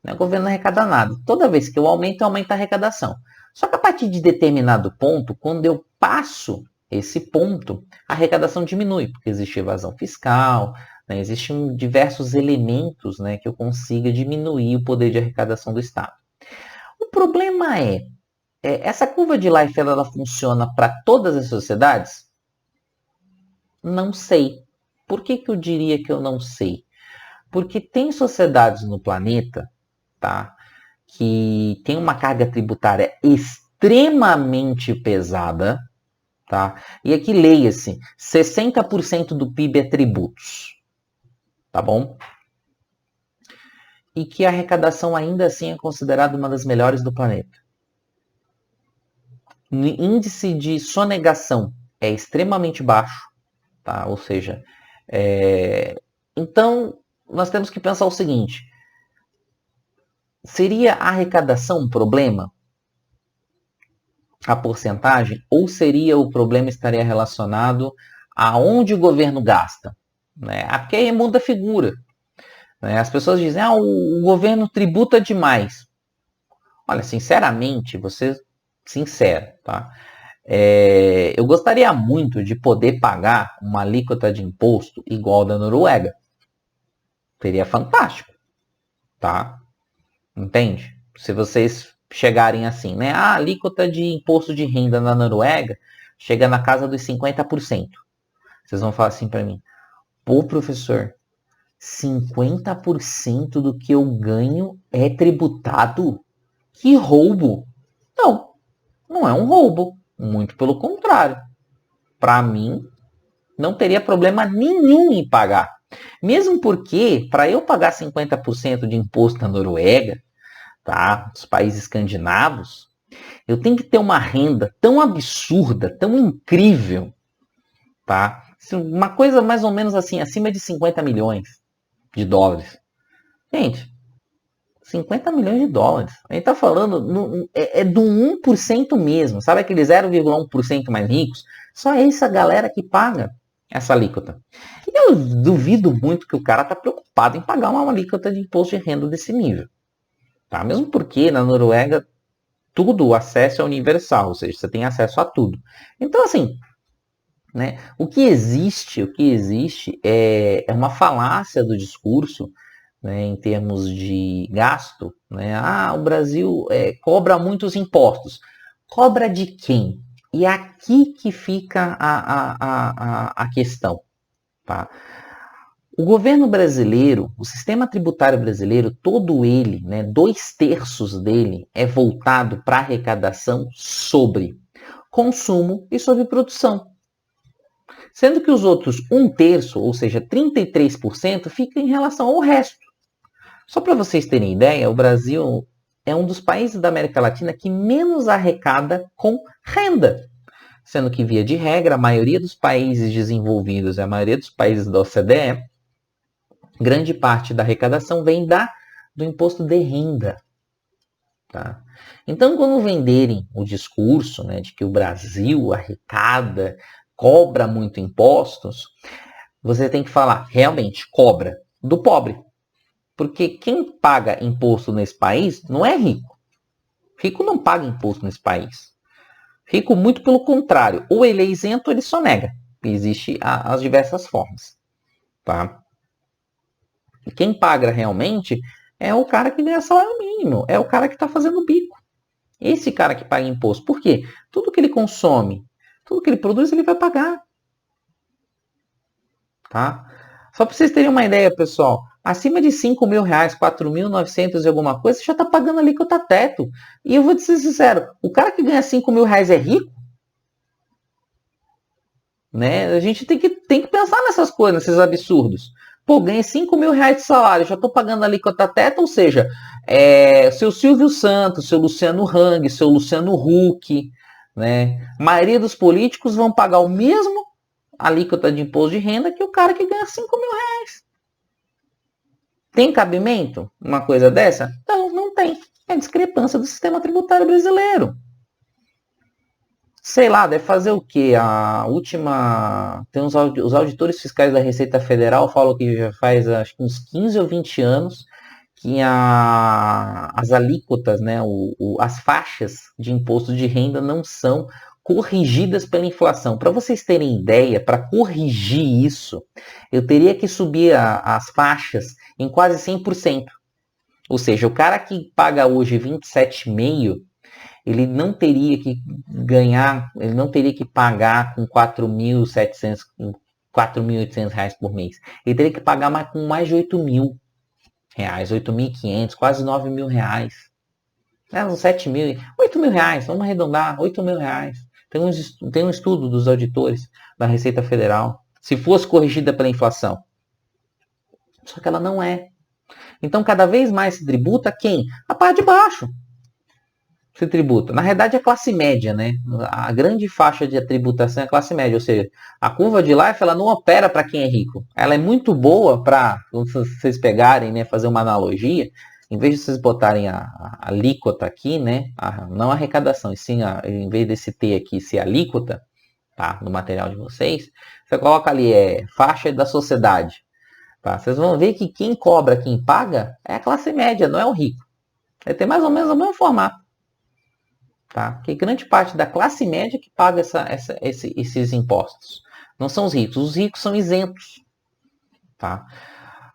né, o governo não arrecada nada. Toda vez que eu aumento a arrecadação. Só que a partir de determinado ponto, quando eu passo esse ponto, a arrecadação diminui, porque existe evasão fiscal, né, existem diversos elementos, né, que eu consiga diminuir o poder de arrecadação do Estado. O problema essa curva de Laffer, ela funciona para todas as sociedades? Não sei. Por que eu diria que eu não sei? Porque tem sociedades no planeta, tá, que tem uma carga tributária extremamente pesada, tá? E aqui leia-se, 60% do PIB é tributos. Tá bom? E que a arrecadação ainda assim é considerada uma das melhores do planeta. O índice de sonegação é extremamente baixo, tá? Ou seja, então nós temos que pensar o seguinte: seria a arrecadação um problema? A porcentagem? Ou seria o problema estaria relacionado aonde o governo gasta? Né? Porque aí muda a figura. Né? As pessoas dizem, o governo tributa demais. Olha, sinceramente, vou ser sincero, tá? Eu gostaria muito de poder pagar uma alíquota de imposto igual da Noruega. Seria fantástico, tá? Entende? Se vocês chegarem assim, né? A alíquota de imposto de renda na Noruega chega na casa dos 50%. Vocês vão falar assim para mim, pô, professor, 50% do que eu ganho é tributado? Que roubo! Não, não é um roubo. Muito pelo contrário. Para mim, não teria problema nenhum em pagar. Mesmo porque, para eu pagar 50% de imposto na Noruega, tá, dos países escandinavos, eu tenho que ter uma renda tão absurda, tão incrível, tá? Uma coisa mais ou menos assim, acima de 50 milhões de dólares. Gente, 50 milhões de dólares. A gente tá falando do 1% mesmo. Sabe aquele 0,1% mais ricos? Só essa galera que paga essa alíquota. E eu duvido muito que o cara tá preocupado em pagar uma alíquota de imposto de renda desse nível. Tá? Mesmo porque na Noruega tudo, o acesso é universal, ou seja, você tem acesso a tudo. Então, assim, né, o que existe é uma falácia do discurso, né, em termos de gasto, né? O Brasil cobra muitos impostos. Cobra de quem? E é aqui que fica a questão. Tá? O governo brasileiro, o sistema tributário brasileiro, todo ele, né, 2/3 dele é voltado para arrecadação sobre consumo e sobre produção. Sendo que os outros 1/3, ou seja, 33%, fica em relação ao resto. Só para vocês terem ideia, o Brasil é um dos países da América Latina que menos arrecada com renda. Sendo que, via de regra, a maioria dos países desenvolvidos e a maioria dos países da OCDE, grande parte da arrecadação vem do imposto de renda. Tá? Então, quando venderem o discurso, né, de que o Brasil arrecada, cobra muito impostos, você tem que falar, realmente, cobra do pobre. Porque quem paga imposto nesse país não é rico. Rico não paga imposto nesse país. Rico, muito pelo contrário, ou ele é isento ou ele só nega. Existem as diversas formas. Tá? E quem paga realmente é o cara que ganha salário mínimo, é o cara que está fazendo bico. Esse cara que paga imposto. Por quê? Tudo que ele consome, tudo que ele produz, ele vai pagar. Tá? Só para vocês terem uma ideia, pessoal, acima de 5 mil reais, 4.900 e alguma coisa, você já está pagando alíquota teto. E eu vou te ser sincero, o cara que ganha 5 mil reais é rico? Né? A gente tem que pensar nessas coisas, nesses absurdos. Pô, ganhei 5 mil reais de salário, já estou pagando alíquota teto, ou seja, seu Silvio Santos, seu Luciano Hang, seu Luciano Huck, né? A maioria dos políticos vão pagar o mesmo alíquota de imposto de renda que o cara que ganha 5 mil reais. Tem cabimento uma coisa dessa? Não, não tem. É discrepância do sistema tributário brasileiro. Sei lá, deve fazer o quê? A última... Tem os auditores fiscais da Receita Federal falam que já faz acho que uns 15 ou 20 anos que as alíquotas, né, as faixas de imposto de renda não são corrigidas pela inflação. Para vocês terem ideia, para corrigir isso, eu teria que subir as faixas em quase 100%. Ou seja, o cara que paga hoje 27,5%, ele não teria que ganhar, ele não teria que pagar com 4.700, 4.800 reais por mês. Ele teria que pagar com mais de 8 mil reais, 8.500, quase 9 mil reais. Uns 7 mil, 8 mil reais, vamos arredondar, 8 mil reais. Tem um estudo dos auditores da Receita Federal. Se fosse corrigida pela inflação. Só que ela não é. Então, cada vez mais se tributa quem? A parte de baixo. Se tributa. Na realidade, é a classe média, né? A grande faixa de tributação é a classe média, ou seja, a curva de Laffer ela não opera para quem é rico. Ela é muito boa para, se vocês pegarem, né, fazer uma analogia, em vez de vocês botarem a alíquota aqui, né, não a arrecadação, e sim, em vez desse T aqui ser alíquota, tá, no material de vocês, você coloca ali, faixa da sociedade. Tá? Vocês vão ver que quem cobra, quem paga, é a classe média, não é o rico. Ele tem mais ou menos o mesmo formato. Tá? Porque grande parte da classe média que paga esses impostos. Não são os ricos são isentos. Tá?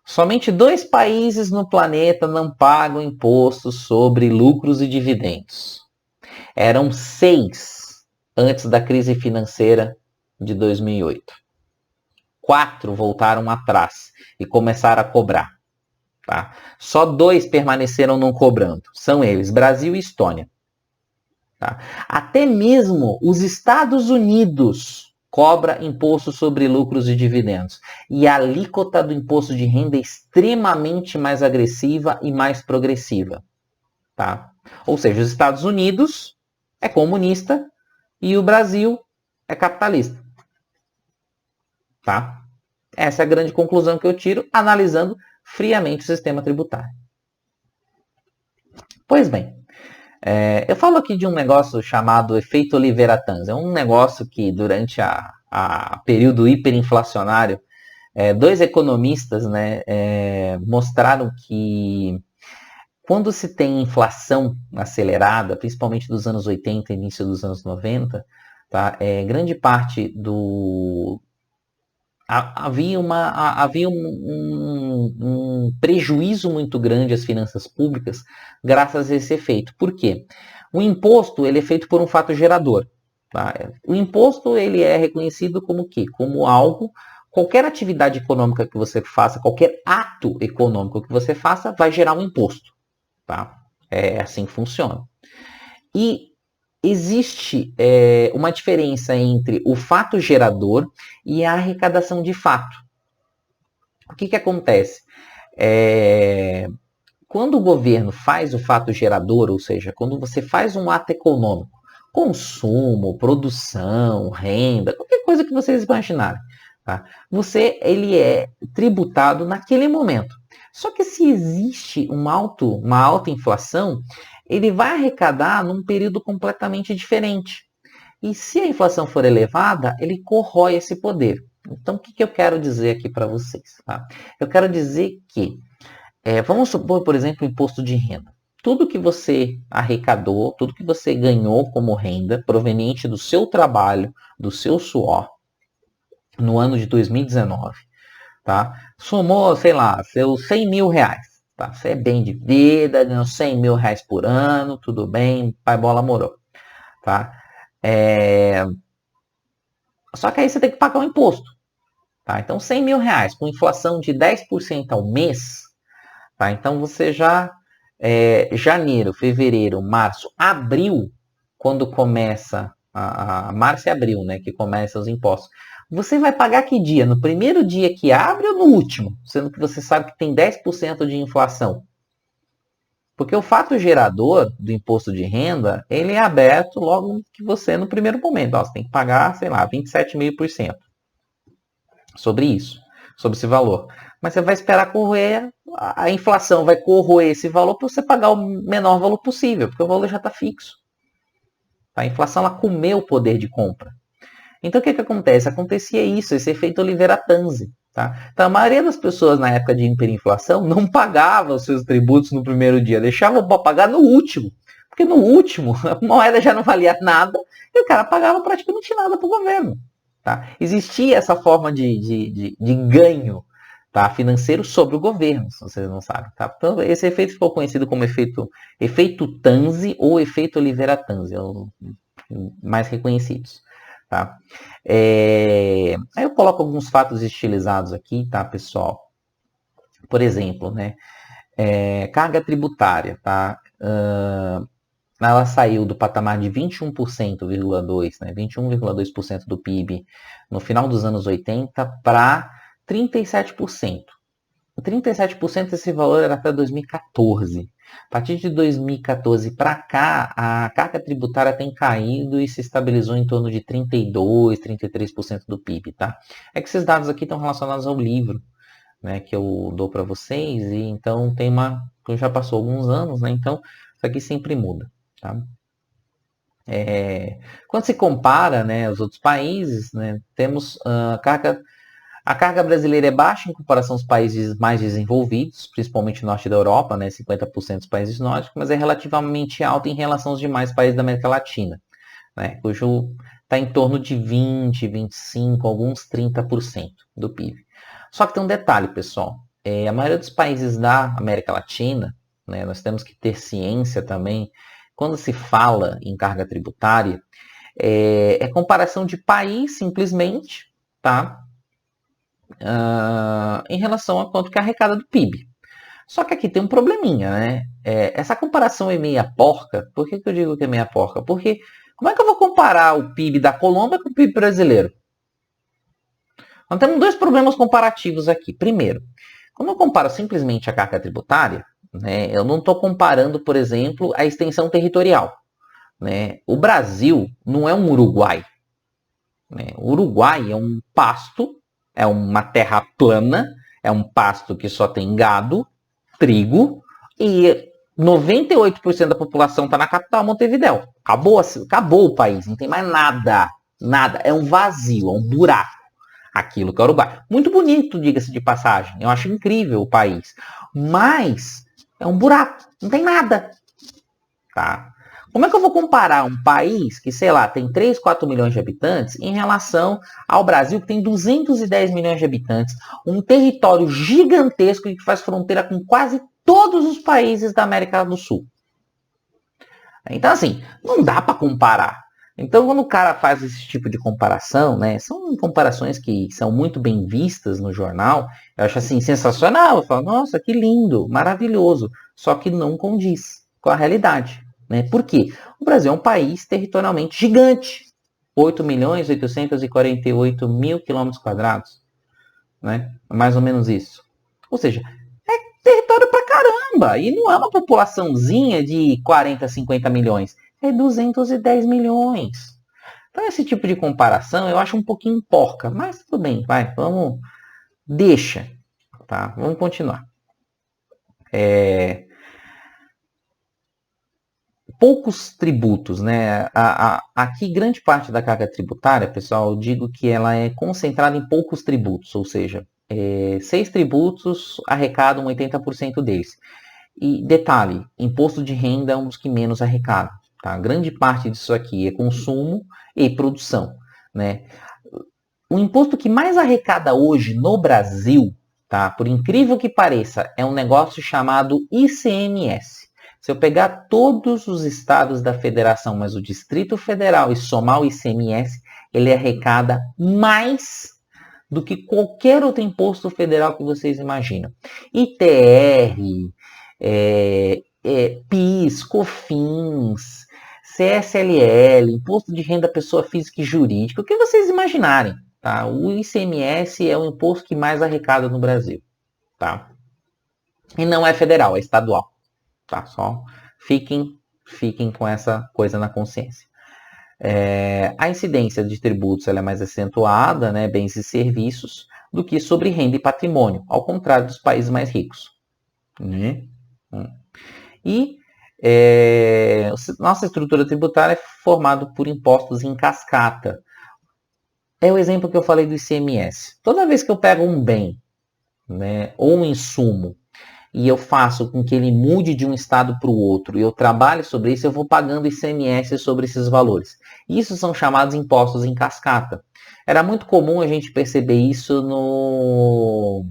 Somente 2 países no planeta não pagam impostos sobre lucros e dividendos. Eram 6 antes da crise financeira de 2008. 4 voltaram atrás e começaram a cobrar. Tá? Só 2 permaneceram não cobrando. São eles, Brasil e Estônia. Tá? Até mesmo os Estados Unidos cobra imposto sobre lucros e dividendos. E a alíquota do imposto de renda é extremamente mais agressiva e mais progressiva. Tá? Ou seja, os Estados Unidos é comunista e o Brasil é capitalista. Tá? Essa é a grande conclusão que eu tiro analisando friamente o sistema tributário. Pois bem, eu falo aqui de um negócio chamado efeito Oliveira-Tanz. É um negócio que durante a período hiperinflacionário, 2 economistas, né, mostraram que quando se tem inflação acelerada, principalmente dos anos 80 e início dos anos 90, tá? Grande parte do... Havia um prejuízo muito grande às finanças públicas graças a esse efeito. Por quê? O imposto ele é feito por um fato gerador. Tá? O imposto ele é reconhecido como o quê? Como algo, qualquer atividade econômica que você faça, qualquer ato econômico que você faça, vai gerar um imposto. Tá? É assim que funciona. E existe uma diferença entre o fato gerador e a arrecadação de fato. O que acontece? Quando o governo faz o fato gerador, ou seja, quando você faz um ato econômico, consumo, produção, renda, qualquer coisa que vocês imaginarem, tá? Ele é tributado naquele momento. Só que se existe uma alta inflação, ele vai arrecadar num período completamente diferente. E se a inflação for elevada, ele corrói esse poder. Então, o que eu quero dizer aqui para vocês? Tá? Eu quero dizer que, vamos supor, por exemplo, o imposto de renda. Tudo que você arrecadou, tudo que você ganhou como renda, proveniente do seu trabalho, do seu suor, no ano de 2019, tá? Somou, sei lá, seus 100 mil reais. Tá? Você é bem de vida, ganhou 100 mil reais por ano, tudo bem, pai bola morou. Tá? Só que aí você tem que pagar o imposto. Tá? Então, 100 mil reais, com inflação de 10% ao mês, tá? Então você já, janeiro, fevereiro, março, abril, quando começa, março e abril, né, que começam os impostos, você vai pagar que dia? No primeiro dia que abre ou no último? Sendo que você sabe que tem 10% de inflação. Porque o fato gerador do imposto de renda, ele é aberto logo que você, no primeiro momento. Ó, você tem que pagar, sei lá, 27,5% sobre isso, sobre esse valor. Mas você vai esperar corroer, a inflação vai corroer esse valor para você pagar o menor valor possível, porque o valor já está fixo. A inflação ela comeu o poder de compra. Então o que acontece? Acontecia isso, esse efeito Oliveira-Tanzi. Tá? Então a maioria das pessoas na época de hiperinflação não pagava os seus tributos no primeiro dia, deixava para pagar no último. Porque no último a moeda já não valia nada e o cara pagava praticamente nada para o governo. Tá? Existia essa forma de ganho, tá, financeiro sobre o governo, se vocês não sabem. Tá? Então esse efeito ficou conhecido como efeito Tanzi ou efeito Oliveira-Tanzi, é o mais reconhecidos. Tá? Aí eu coloco alguns fatos estilizados aqui, tá, pessoal? Por exemplo, né, carga tributária, tá? Ela saiu do patamar de 21,2%, né, 21,2% do PIB no final dos anos 80 para 37%. 37% esse valor era até 2014. A partir de 2014 para cá, a carga tributária tem caído e se estabilizou em torno de 32%, 33% do PIB, tá? É que esses dados aqui estão relacionados ao livro, né, que eu dou para vocês, e então tem já passou alguns anos, né? Então isso aqui sempre muda, tá? Quando se compara, né, os outros países, né, temos a carga brasileira é baixa em comparação aos países mais desenvolvidos, principalmente no norte da Europa, né, 50% dos países nórdicos, mas é relativamente alta em relação aos demais países da América Latina, né, cujo está em torno de 20, 25, alguns 30% do PIB. Só que tem um detalhe, pessoal. A maioria dos países da América Latina, né, nós temos que ter ciência também, quando se fala em carga tributária, é comparação de país simplesmente, tá? Em relação a quanto que arrecada do PIB. Só que aqui tem um probleminha, né? Essa comparação é meia porca. Por que eu digo que é meia porca? Porque como é que eu vou comparar o PIB da Colômbia com o PIB brasileiro? Nós temos dois problemas comparativos aqui. Primeiro, quando eu comparo simplesmente a carga tributária, né, eu não estou comparando, por exemplo, a extensão territorial. Né? O Brasil não é um Uruguai. Né? O Uruguai é um pasto, é uma terra plana, é um pasto que só tem gado, trigo, e 98% da população está na capital, Montevidéu. Acabou o país, não tem mais nada. Nada. É um vazio, é um buraco. Aquilo que é o Uruguai. Muito bonito, diga-se de passagem. Eu acho incrível o país. Mas É um buraco, não tem nada. Tá? Como é que eu vou comparar um país que, sei lá, tem 3, 4 milhões de habitantes em relação ao Brasil, que tem 210 milhões de habitantes, um território gigantesco que faz fronteira com quase todos os países da América do Sul? Então, assim, não dá para comparar. Então, quando o cara faz esse tipo de comparação, né, são comparações que são muito bem vistas no jornal, eu acho assim sensacional. Eu falo, nossa, que lindo, maravilhoso. Só que não condiz com a realidade. Né? Por quê? O Brasil é um país territorialmente gigante. 8.848.000 quilômetros quadrados. Né? Mais ou menos isso. Ou seja, território pra caramba. E não é uma populaçãozinha de 40, 50 milhões. É 210 milhões. Então esse tipo de comparação eu acho um pouquinho porca. Mas tudo bem, vai, vamos... Deixa. Tá? Vamos continuar. Poucos tributos, né? Aqui, grande parte da carga tributária, pessoal, eu digo que ela é concentrada em poucos tributos, ou seja, 6 tributos arrecadam 80% deles. E detalhe, imposto de renda é um dos que menos arrecada. Tá? Grande parte disso aqui é consumo e produção. Né? O imposto que mais arrecada hoje no Brasil, tá? Por incrível que pareça, é um negócio chamado ICMS. Se eu pegar todos os estados da federação, mas o Distrito Federal e somar o ICMS, ele arrecada mais do que qualquer outro imposto federal que vocês imaginam. ITR, PIS, COFINS, CSLL, Imposto de Renda Pessoa Física e Jurídica, o que vocês imaginarem. Tá? O ICMS é o imposto que mais arrecada no Brasil. Tá? E não é federal, é estadual. Tá? Só fiquem com essa coisa na consciência. A incidência de tributos ela é mais acentuada, né, bens e serviços, do que sobre renda e patrimônio, ao contrário dos países mais ricos. Né? E nossa estrutura tributária é formada por impostos em cascata. É o exemplo que eu falei do ICMS. Toda vez que eu pego um bem, né, ou um insumo, e eu faço com que ele mude de um estado para o outro, e eu trabalho sobre isso, eu vou pagando ICMS sobre esses valores. Isso são chamados impostos em cascata. Era muito comum a gente perceber isso no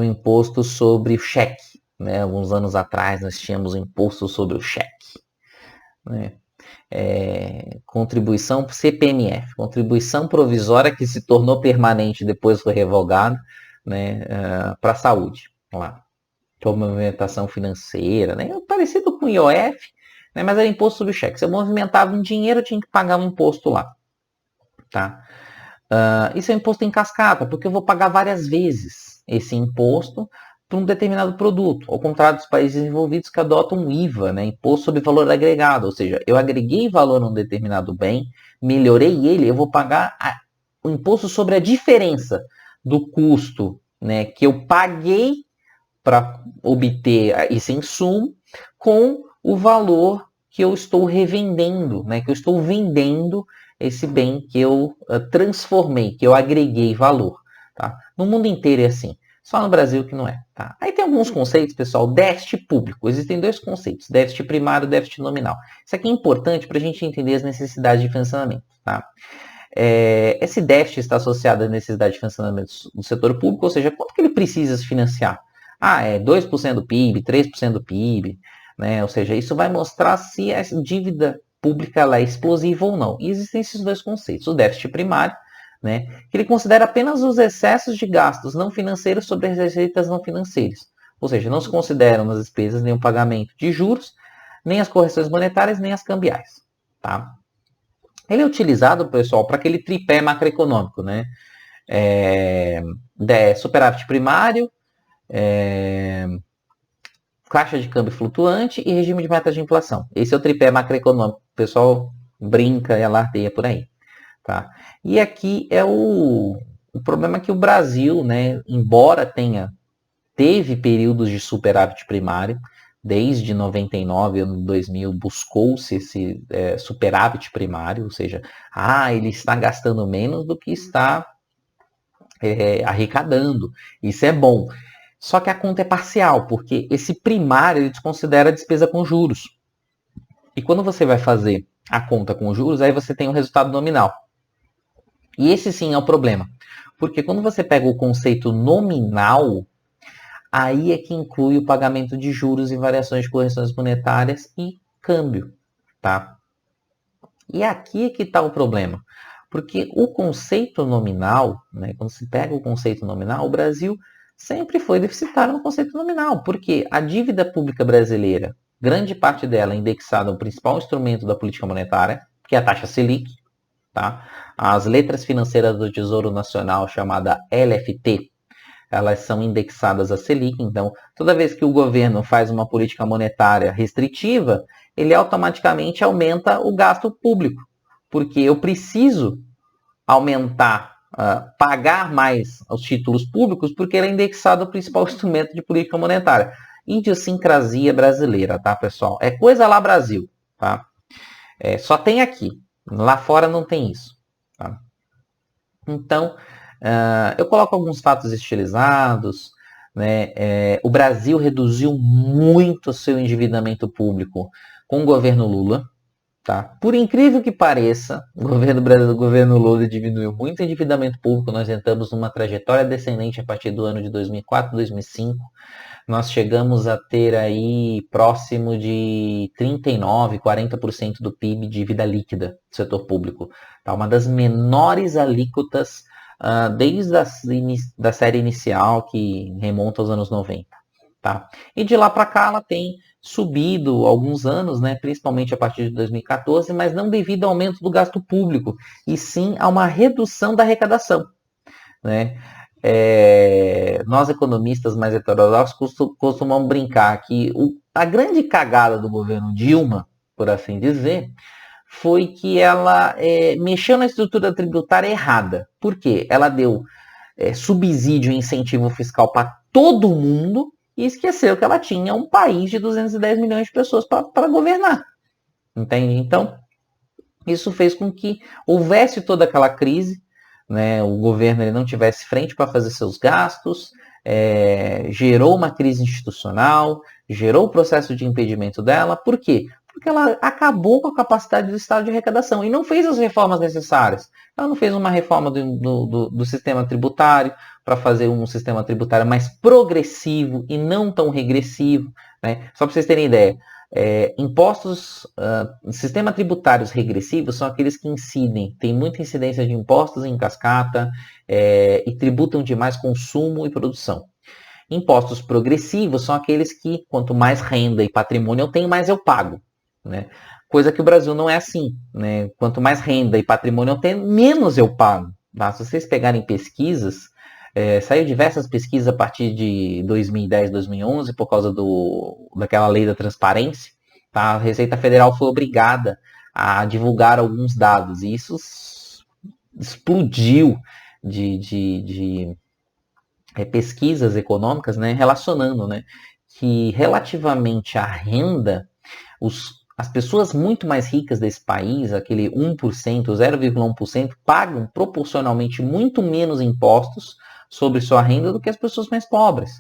imposto sobre o cheque. Né? Alguns anos atrás nós tínhamos o imposto sobre o cheque. Né? Contribuição CPMF, contribuição provisória que se tornou permanente depois foi revogado, né, para a saúde, lá, para movimentação financeira, né, parecido com o IOF, né, mas era imposto sobre o cheque. Se eu movimentava um dinheiro, eu tinha que pagar um imposto lá, tá? Isso é imposto em cascata, porque eu vou pagar várias vezes esse imposto para um determinado produto, ao contrário dos países desenvolvidos que adotam o IVA, né, Imposto sobre Valor Agregado, ou seja, eu agreguei valor a um determinado bem, melhorei ele, eu vou pagar o imposto sobre a diferença do custo, né, que eu paguei para obter esse insumo com o valor que eu estou revendendo, né, que eu estou vendendo esse bem que eu transformei, que eu agreguei valor. Tá? No mundo inteiro é assim. Só no Brasil que não é. Tá? Aí tem alguns conceitos, pessoal. Déficit público. Existem 2 conceitos. Déficit primário e déficit nominal. Isso aqui é importante para a gente entender as necessidades de financiamento. Tá? Esse déficit está associado à necessidade de financiamento do setor público, ou seja, quanto que ele precisa se financiar? É 2% do PIB, 3% do PIB. Né? Ou seja, isso vai mostrar se a dívida pública ela é explosiva ou não. E existem esses 2 conceitos. O déficit primário, né, que ele considera apenas os excessos de gastos não financeiros sobre as receitas não financeiras. Ou seja, não se consideram nas despesas nem o pagamento de juros, nem as correções monetárias, nem as cambiais. Tá? Ele é utilizado, pessoal, para aquele tripé macroeconômico, né? Superávit primário, caixa de câmbio flutuante e regime de metas de inflação. Esse é o tripé macroeconômico. O pessoal brinca e alardeia por aí. Tá? E aqui é o problema que o Brasil, né, embora teve períodos de superávit primário, desde 99, ano 2000, buscou-se esse superávit primário, ou seja, ele está gastando menos do que está arrecadando. Isso é bom. Só que a conta é parcial, porque esse primário ele desconsidera a despesa com juros. E quando você vai fazer a conta com juros, aí você tem um resultado nominal. E esse sim é o problema. Porque quando você pega o conceito nominal, aí é que inclui o pagamento de juros e variações de correções monetárias e câmbio, tá? E aqui é que está o problema. Porque o conceito nominal, né, quando se pega o conceito nominal, o Brasil sempre foi deficitário no conceito nominal. Porque a dívida pública brasileira, grande parte dela é indexada ao principal instrumento da política monetária, que é a taxa Selic. Tá? As letras financeiras do Tesouro Nacional, chamada LFT, elas são indexadas à Selic. Então, toda vez que o governo faz uma política monetária restritiva, ele automaticamente aumenta o gasto público, porque eu preciso aumentar, pagar mais os títulos públicos, porque ele é indexado ao principal instrumento de política monetária. Idiosincrasia brasileira, tá, pessoal? É coisa lá Brasil, tá? Só tem aqui. Lá fora não tem isso, tá? Então, eu coloco alguns fatos estilizados, né? O Brasil reduziu muito o seu endividamento público com o governo Lula. Tá? Por incrível que pareça, o governo Lula diminuiu muito o endividamento público. Nós entramos numa trajetória descendente a partir do ano de 2004, 2005. Nós chegamos a ter aí próximo de 39%, 40% do PIB de dívida líquida do setor público. Tá? Uma das menores alíquotas desde da série inicial, que remonta aos anos 90. Tá? E de lá para cá ela tem subido alguns anos, né, principalmente a partir de 2014, mas não devido ao aumento do gasto público, e sim a uma redução da arrecadação. Né? Nós economistas mais heterodoxos costumamos brincar que a grande cagada do governo Dilma, por assim dizer, foi que ela mexeu na estrutura tributária errada. Por quê? Ela deu subsídio e incentivo fiscal para todo mundo e esqueceu que ela tinha um país de 210 milhões de pessoas para governar. Entende? Então, isso fez com que houvesse toda aquela crise, né? O governo ele não tivesse frente para fazer seus gastos, gerou uma crise institucional, gerou o processo de impedimento dela. Por quê? Porque ela acabou com a capacidade do Estado de arrecadação e não fez as reformas necessárias. Ela não fez uma reforma do sistema tributário para fazer um sistema tributário mais progressivo e não tão regressivo. Né? Só para vocês terem ideia, sistema tributários regressivos são aqueles que incidem, tem muita incidência de impostos em cascata e tributam demais consumo e produção. Impostos progressivos são aqueles que, quanto mais renda e patrimônio eu tenho, mais eu pago. Né? Coisa que o Brasil não é assim. Né? Quanto mais renda e patrimônio eu tenho, menos eu pago. Tá? Se vocês pegarem pesquisas, saiu diversas pesquisas a partir de 2010, 2011, por causa daquela lei da transparência. Tá? A Receita Federal foi obrigada a divulgar alguns dados, e isso explodiu de pesquisas econômicas, né, relacionando, né, que relativamente à renda, as pessoas muito mais ricas desse país, aquele 1%, 0,1%, pagam proporcionalmente muito menos impostos sobre sua renda do que as pessoas mais pobres.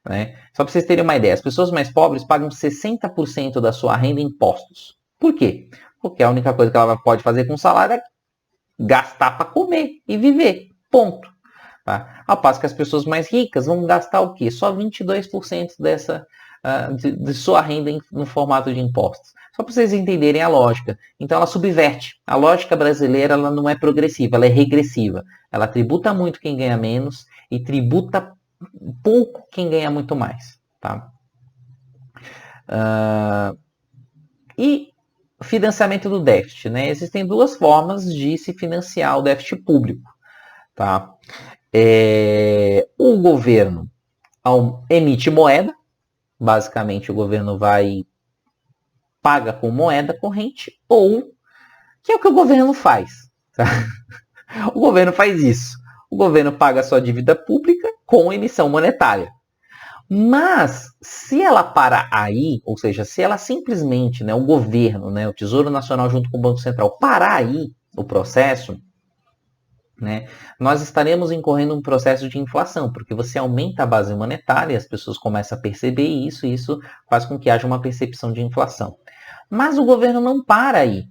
Né? Só para vocês terem uma ideia, as pessoas mais pobres pagam 60% da sua renda em impostos. Por quê? Porque a única coisa que ela pode fazer com o salário é gastar para comer e viver. Ponto. Tá? Ao passo que as pessoas mais ricas vão gastar o quê? Só 22% de sua renda no formato de impostos. Só para vocês entenderem a lógica. Então ela subverte. A lógica brasileira ela não é progressiva, ela é regressiva. Ela tributa muito quem ganha menos e tributa pouco quem ganha muito mais. Tá? E financiamento do déficit. Né? Existem duas formas de se financiar o déficit público. Tá? O governo emite moeda, basicamente o governo paga com moeda corrente, ou que é o que o governo faz. Tá? O governo faz isso. O governo paga sua dívida pública com emissão monetária. Mas se ela parar aí, ou seja, se ela simplesmente, né, o governo, né, o Tesouro Nacional junto com o Banco Central, parar aí o processo, né, nós estaremos incorrendo um processo de inflação, porque você aumenta a base monetária, as pessoas começam a perceber isso, e isso faz com que haja uma percepção de inflação. Mas o governo não para aí.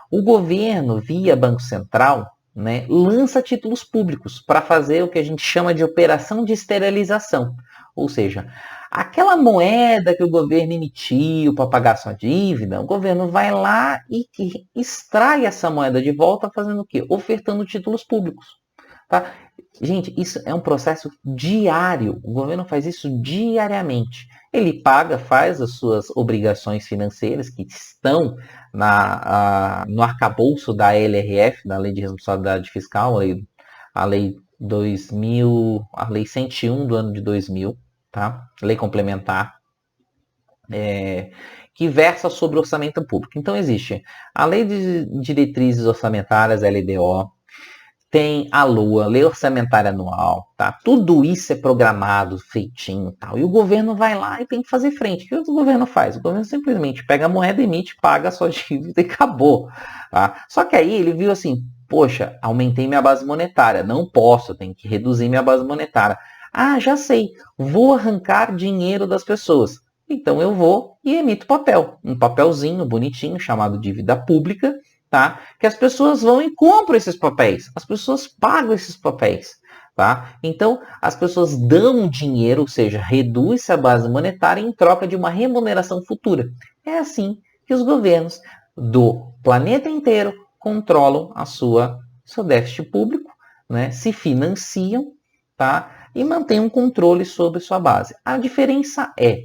O governo, via Banco Central, né, lança títulos públicos para fazer o que a gente chama de operação de esterilização. Ou seja, aquela moeda que o governo emitiu para pagar sua dívida, o governo vai lá e extrai essa moeda de volta fazendo o quê? Ofertando títulos públicos. Tá? Gente, isso é um processo diário. O governo faz isso diariamente. Ele paga, faz as suas obrigações financeiras que estão no arcabouço da LRF, da Lei de Responsabilidade Fiscal, a lei 2000, a lei 101 do ano de 2000, tá? Lei complementar, que versa sobre orçamento público. Então existe a Lei de Diretrizes Orçamentárias, LDO, tem a LOA, Lei Orçamentária Anual, tá? Tudo isso é programado, feitinho, tal. E o governo vai lá e tem que fazer frente. O que o governo faz? O governo simplesmente pega a moeda, emite, paga a sua dívida e acabou, tá? Só que aí ele viu assim, poxa, aumentei minha base monetária, não posso, tenho que reduzir minha base monetária. Ah, já sei, vou arrancar dinheiro das pessoas. Então eu vou e emito papel, um papelzinho bonitinho chamado dívida pública, tá? Que as pessoas vão e compram esses papéis. As pessoas pagam esses papéis, tá? Então, as pessoas dão dinheiro, ou seja, reduz-se a base monetária em troca de uma remuneração futura. É assim que os governos do planeta inteiro controlam seu déficit público, né? Se financiam, tá? E mantêm um controle sobre sua base. A diferença é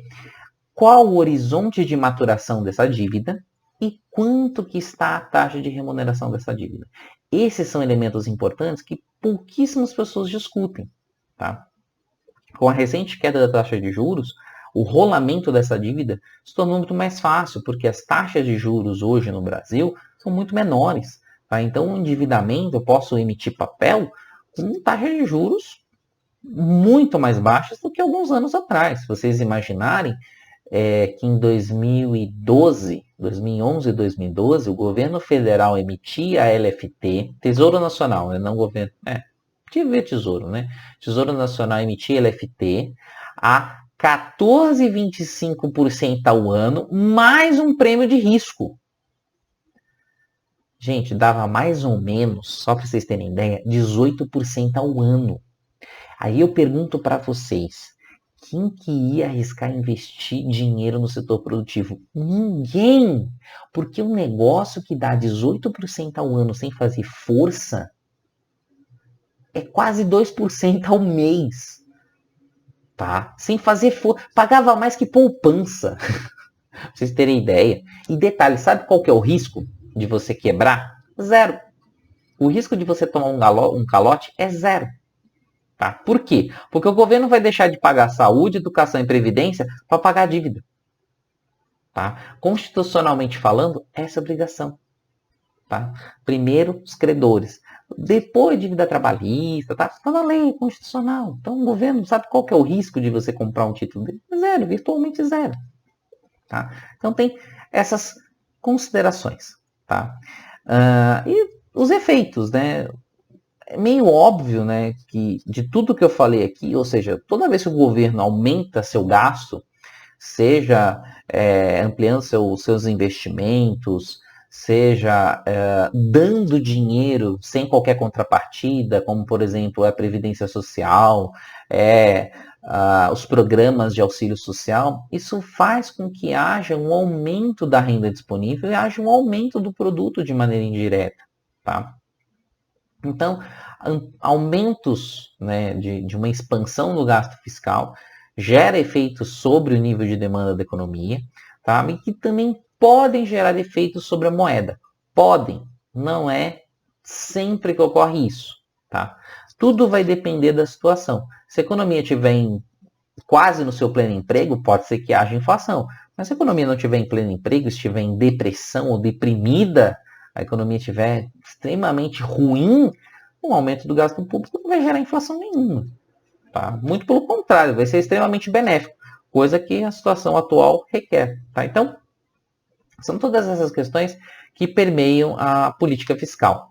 qual o horizonte de maturação dessa dívida e quanto que está a taxa de remuneração dessa dívida. Esses são elementos importantes que pouquíssimas pessoas discutem. Tá? Com a recente queda da taxa de juros, o rolamento dessa dívida se tornou muito mais fácil, porque as taxas de juros hoje no Brasil são muito menores. Tá? Então, o endividamento, eu posso emitir papel com taxas de juros muito mais baixas do que alguns anos atrás. Se vocês imaginarem, que em 2011 e 2012, o governo federal emitia a LFT, Tesouro Nacional, né, não governo, tinha ver Tesouro, né? Tesouro Nacional emitia LFT a 14,25% ao ano, mais um prêmio de risco. Gente, dava mais ou menos, só para vocês terem ideia, 18% ao ano. Aí eu pergunto para vocês, quem que ia arriscar investir dinheiro no setor produtivo? Ninguém! Porque um negócio que dá 18% ao ano sem fazer força é quase 2% ao mês. Tá? Sem fazer força. Pagava mais que poupança. Pra vocês terem ideia. E detalhe, sabe qual que é o risco de você quebrar? Zero. O risco de você tomar um calote é zero. Tá? Por quê? Porque o governo vai deixar de pagar saúde, educação e previdência para pagar a dívida. Tá? Constitucionalmente falando, essa é a obrigação. Tá? Primeiro, os credores. Depois, dívida trabalhista, tá? Está na lei constitucional. Então, o governo sabe qual que é o risco de você comprar um título dele? Zero, virtualmente zero. Tá? Então, tem essas considerações. Tá? E os efeitos, né? É meio óbvio, né, que de tudo que eu falei aqui, ou seja, toda vez que o governo aumenta seu gasto, seja ampliando seus investimentos, seja dando dinheiro sem qualquer contrapartida, como por exemplo a Previdência Social, os programas de auxílio social, isso faz com que haja um aumento da renda disponível e haja um aumento do produto de maneira indireta. Tá? Então, aumentos, né, de uma expansão no gasto fiscal gera efeitos sobre o nível de demanda da economia, tá? E que também podem gerar efeitos sobre a moeda. Podem, não é sempre que ocorre isso. Tá? Tudo vai depender da situação. Se a economia estiver quase no seu pleno emprego, pode ser que haja inflação. Mas se a economia não estiver em pleno emprego, estiver em depressão ou deprimida, a economia estiver extremamente ruim, um aumento do gasto público não vai gerar inflação nenhuma. Tá? Muito pelo contrário, vai ser extremamente benéfico, coisa que a situação atual requer. Tá? Então, são todas essas questões que permeiam a política fiscal.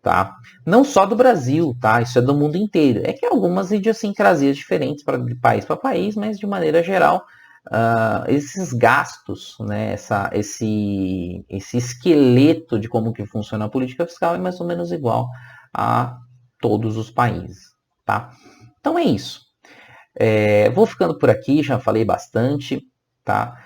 tá? Não só do Brasil, tá? Isso é do mundo inteiro. É que há algumas idiosincrasias diferentes de país para país, mas de maneira geral, esses gastos, né, esse esqueleto de como que funciona a política fiscal é mais ou menos igual a todos os países, tá? Então é isso. Vou ficando por aqui, já falei bastante, tá?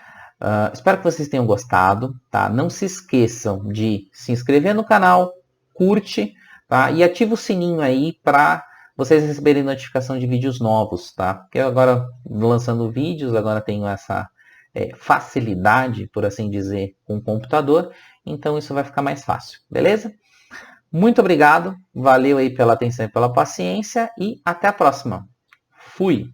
Espero que vocês tenham gostado, tá? Não se esqueçam de se inscrever no canal, curte, tá? E ativa o sininho aí para vocês receberem notificação de vídeos novos, tá? Porque eu agora lançando vídeos, agora tenho essa facilidade, por assim dizer, com o computador, então isso vai ficar mais fácil, beleza? Muito obrigado, valeu aí pela atenção e pela paciência e até a próxima. Fui!